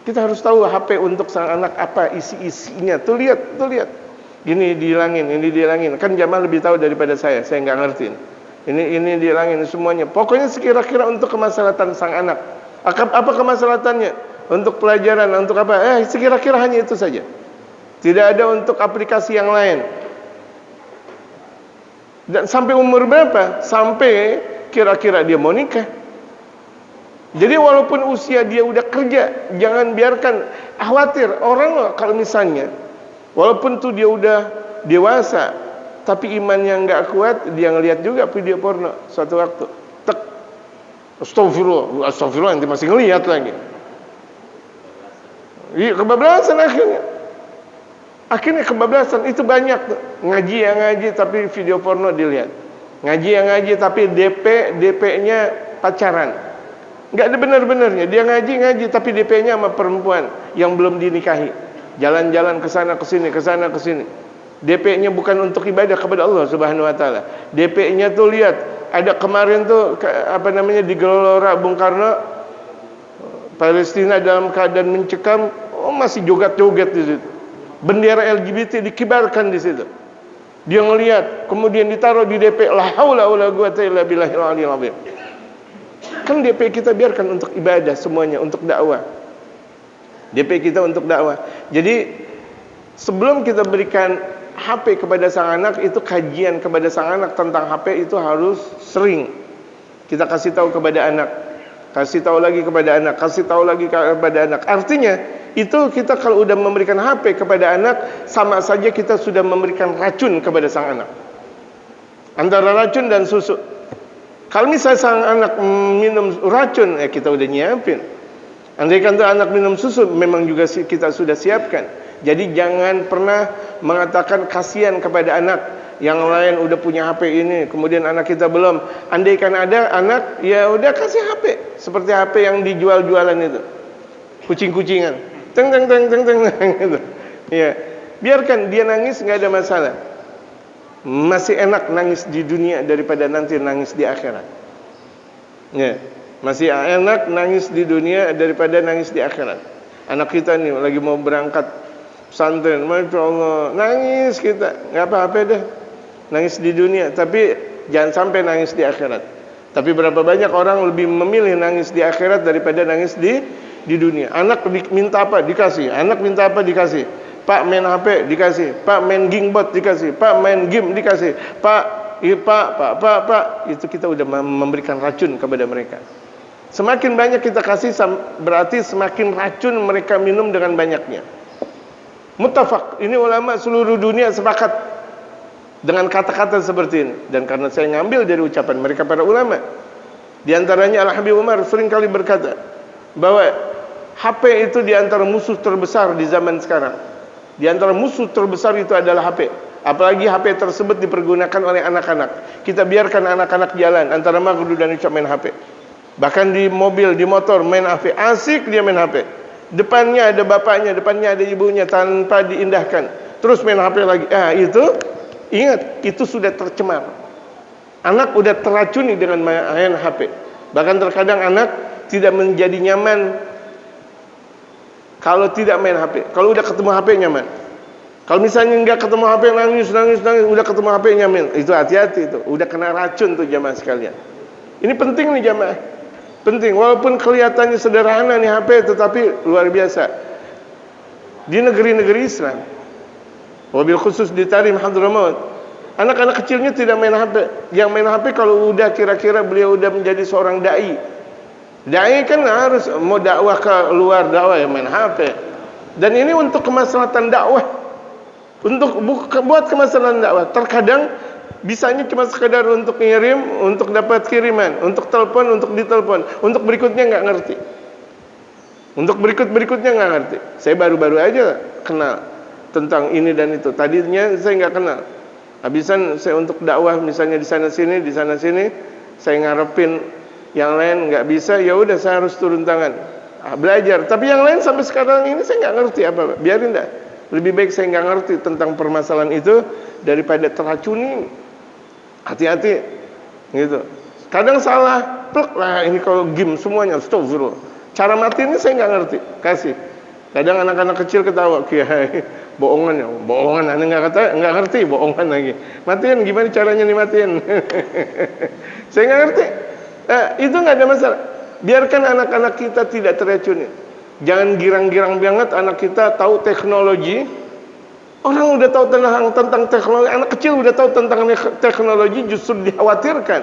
Kita harus tahu HP untuk sang anak apa isi-isinya. Tuh lihat. Ini dihilangin. Kan Jamal lebih tahu daripada saya nggak ngerti. Ini dihilangin semuanya. Pokoknya sekira-kira untuk kemaslahatan sang anak. Apa kemaslahatannya? Untuk pelajaran, untuk apa? Sekira-kira hanya itu saja. Tidak ada untuk aplikasi yang lain. Dan sampai umur berapa? Sampai kira-kira dia mau nikah. Jadi walaupun usia dia udah kerja, jangan biarkan khawatir. Orang kalau misalnya walaupun tuh dia udah dewasa, tapi imannya nggak kuat, dia ngelihat juga video porno suatu waktu. Tek. Astagfirullah, nanti masih ngelihat lagi. Iya, kebablasan akhirnya kebablasan. Itu banyak ngaji yang ngaji tapi video porno dilihat, ngaji yang ngaji tapi DP-nya pacaran. Enggak ada benar-benarnya. Dia ngaji tapi DP-nya sama perempuan yang belum dinikahi. Jalan-jalan ke sana ke sini, ke sana ke sini. DP-nya bukan untuk ibadah kepada Allah Subhanahu wa taala. DP-nya tuh lihat, ada kemarin tuh di Gelora Bung Karno, Palestina dalam keadaan mencekam, masih joget-joget di situ. Bendera LGBT dikibarkan di situ. Dia ngelihat, kemudian ditaruh di DP, la haula wala quwata illa billahil aliyil azim. Kan DP kita biarkan untuk ibadah semuanya, untuk dakwah. DP kita untuk dakwah. Jadi sebelum kita berikan HP kepada sang anak, itu kajian kepada sang anak tentang HP itu harus sering. Kita kasih tahu kepada anak, kasih tahu lagi kepada anak, kasih tahu lagi kepada anak. Artinya itu kita kalau udah memberikan HP kepada anak, sama saja kita sudah memberikan racun kepada sang anak. Antara racun dan susu. Kalau misalnya sang anak minum racun, kita udah nyiapin. Andaikan tuh anak minum susu, memang juga kita sudah siapkan. Jadi jangan pernah mengatakan kasihan kepada anak yang lain udah punya HP ini, kemudian anak kita belum. Andaikan ada anak, ya udah kasih HP. Seperti HP yang dijual-jualan itu, kucing-kucingan, teng teng teng teng teng gitu. Ya, biarkan dia nangis, nggak ada masalah. Masih enak nangis di dunia daripada nanti nangis di akhirat. Ya, masih enak nangis di dunia daripada nangis di akhirat. Anak kita nih lagi mau berangkat pesantren, masya Allah, nangis kita, nggak apa-apa deh, nangis di dunia, tapi jangan sampai nangis di akhirat. Tapi berapa banyak orang lebih memilih nangis di akhirat daripada nangis di dunia. Anak minta apa dikasih, anak minta apa dikasih. Pak main HP dikasih, Pak main gingbot dikasih, Pak main game dikasih, Pak, itu kita udah memberikan racun kepada mereka. Semakin banyak kita kasih, berarti semakin racun mereka minum dengan banyaknya. Muttafaq, ini ulama seluruh dunia sepakat dengan kata-kata seperti ini. Dan karena saya ngambil dari ucapan mereka para ulama, di antaranya Al-Habib Umar seringkali berkata bahwa HP itu di antara musuh terbesar di zaman sekarang. Di antara musuh terbesar itu adalah HP. Apalagi HP tersebut dipergunakan oleh anak-anak. Kita biarkan anak-anak jalan antara maghrib dan isya main HP. Bahkan di mobil, di motor main HP. Asik dia main HP. Depannya ada bapaknya, depannya ada ibunya, tanpa diindahkan. Terus main HP lagi. Itu ingat, itu sudah tercemar. Anak sudah teracuni dengan main HP. Bahkan terkadang anak tidak menjadi nyaman kalau tidak main HP. Kalau udah ketemu HP nyaman. Kalau misalnya enggak ketemu HP, nangis, udah ketemu HP nyaman. Itu hati-hati itu. Udah kena racun tuh jamaah sekalian. Ini penting nih jamaah. Penting. Walaupun kelihatannya sederhana nih HP, tetapi luar biasa. Di negeri-negeri Islam, wabil khusus di Tarim Hadramaut, anak-anak kecilnya tidak main HP. Yang main HP kalau udah kira-kira beliau udah menjadi seorang dai. Dai kan harus mau dakwah ke luar, dakwah ya main HP. Dan ini untuk kemaslahatan dakwah, untuk buat kemaslahatan dakwah. Terkadang bisanya cuma sekedar untuk ngirim, untuk dapat kiriman, untuk telepon, untuk ditelepon. Untuk berikutnya nggak ngerti. Untuk berikutnya nggak ngerti. Saya baru-baru aja kenal tentang ini dan itu. Tadinya saya nggak kenal. Habisan saya untuk dakwah misalnya di sana sini, saya ngarepin yang lain nggak bisa, ya udah saya harus turun tangan, belajar. Tapi yang lain sampai sekarang ini saya nggak ngerti apa-apa. Biarin dah. Lebih baik saya nggak ngerti tentang permasalahan itu daripada teracuni. Hati-hati, gitu. Kadang salah, plek lah ini kalau game semuanya, astagfirullah. Cara mati ini saya nggak ngerti. Kasih. Kadang anak-anak kecil ketawa, kiai, bohongan, aneh nggak ngerti, bohongan lagi. Matiin, gimana caranya nih matiin? Saya nggak ngerti. Itu nggak ada masalah. Biarkan anak-anak kita tidak teracuni. Jangan girang-girang banget anak kita tahu teknologi. Orang udah tahu tentang teknologi. Anak kecil udah tahu tentang teknologi, justru dikhawatirkan.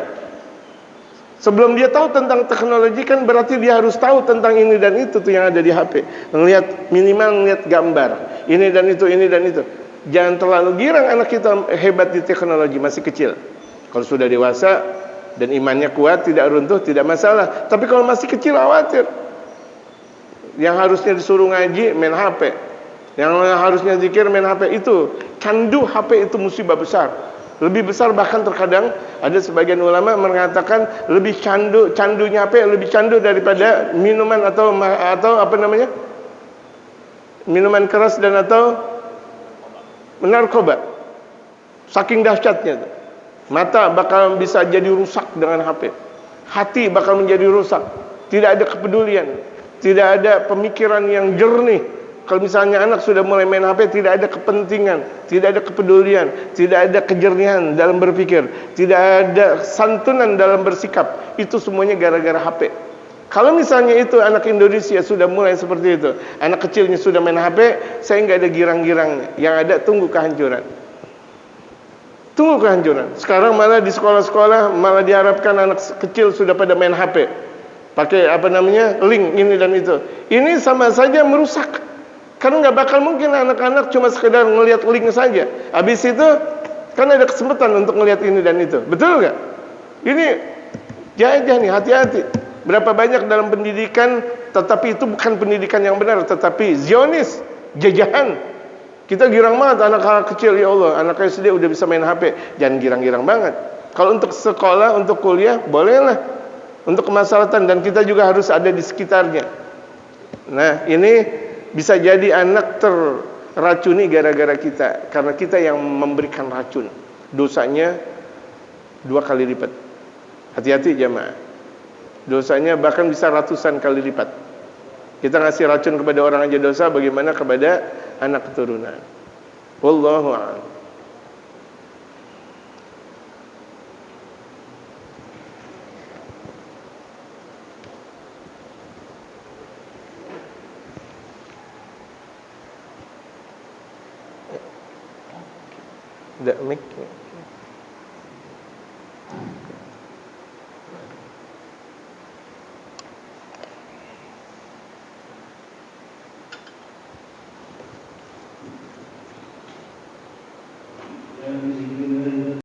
Sebelum dia tahu tentang teknologi kan berarti dia harus tahu tentang ini dan itu tuh yang ada di HP. Minimal ngeliat gambar. Ini dan itu. Jangan terlalu girang anak kita hebat di teknologi, masih kecil. Kalau sudah dewasa dan imannya kuat, tidak runtuh, tidak masalah. Tapi kalau masih kecil, khawatir. Yang harusnya disuruh ngaji, main HP. Yang harusnya zikir, main HP. Itu candu HP itu musibah besar. Lebih besar, bahkan terkadang ada sebagian ulama mengatakan lebih candunya HP lebih candu daripada minuman atau apa namanya? Minuman keras dan atau narkoba. Saking dahsyatnya. Mata bakal bisa jadi rusak dengan HP. Hati bakal menjadi rusak. Tidak ada kepedulian, tidak ada pemikiran yang jernih. Kalau misalnya anak sudah mulai main HP, tidak ada kepentingan, tidak ada kepedulian, tidak ada kejernihan dalam berpikir, tidak ada santunan dalam bersikap. Itu semuanya gara-gara HP. Kalau misalnya itu anak Indonesia sudah mulai seperti itu, anak kecilnya sudah main HP, saya nggak ada girang-girangnya. Yang ada tunggu kehancuran. Tunggu kehancuran. Sekarang malah di sekolah-sekolah malah diharapkan anak kecil sudah pada main HP. Pakai apa namanya? Link ini dan itu. Ini sama saja merusak. Karena nggak bakal mungkin anak-anak cuma sekedar ngelihat link saja. Habis itu kan ada kesempatan untuk ngelihat ini dan itu. Betul nggak? Ini jangan nih, hati-hati. Berapa banyak dalam pendidikan, tetapi itu bukan pendidikan yang benar, tetapi Zionis, jajahan. Kita girang banget anak-anak kecil, ya Allah, anak SD udah bisa main HP. Jangan girang-girang banget. Kalau untuk sekolah, untuk kuliah, bolehlah. Untuk kemaslahatan, dan kita juga harus ada di sekitarnya. Nah, ini bisa jadi anak terracuni gara-gara kita, karena kita yang memberikan racun. Dosanya 2 kali lipat. Hati-hati jamaah. Dosanya bahkan bisa ratusan kali lipat. Kita ngasih racun kepada orang aja dosa, bagaimana kepada anak keturunan. Wallahu a'lam. Tidak mic.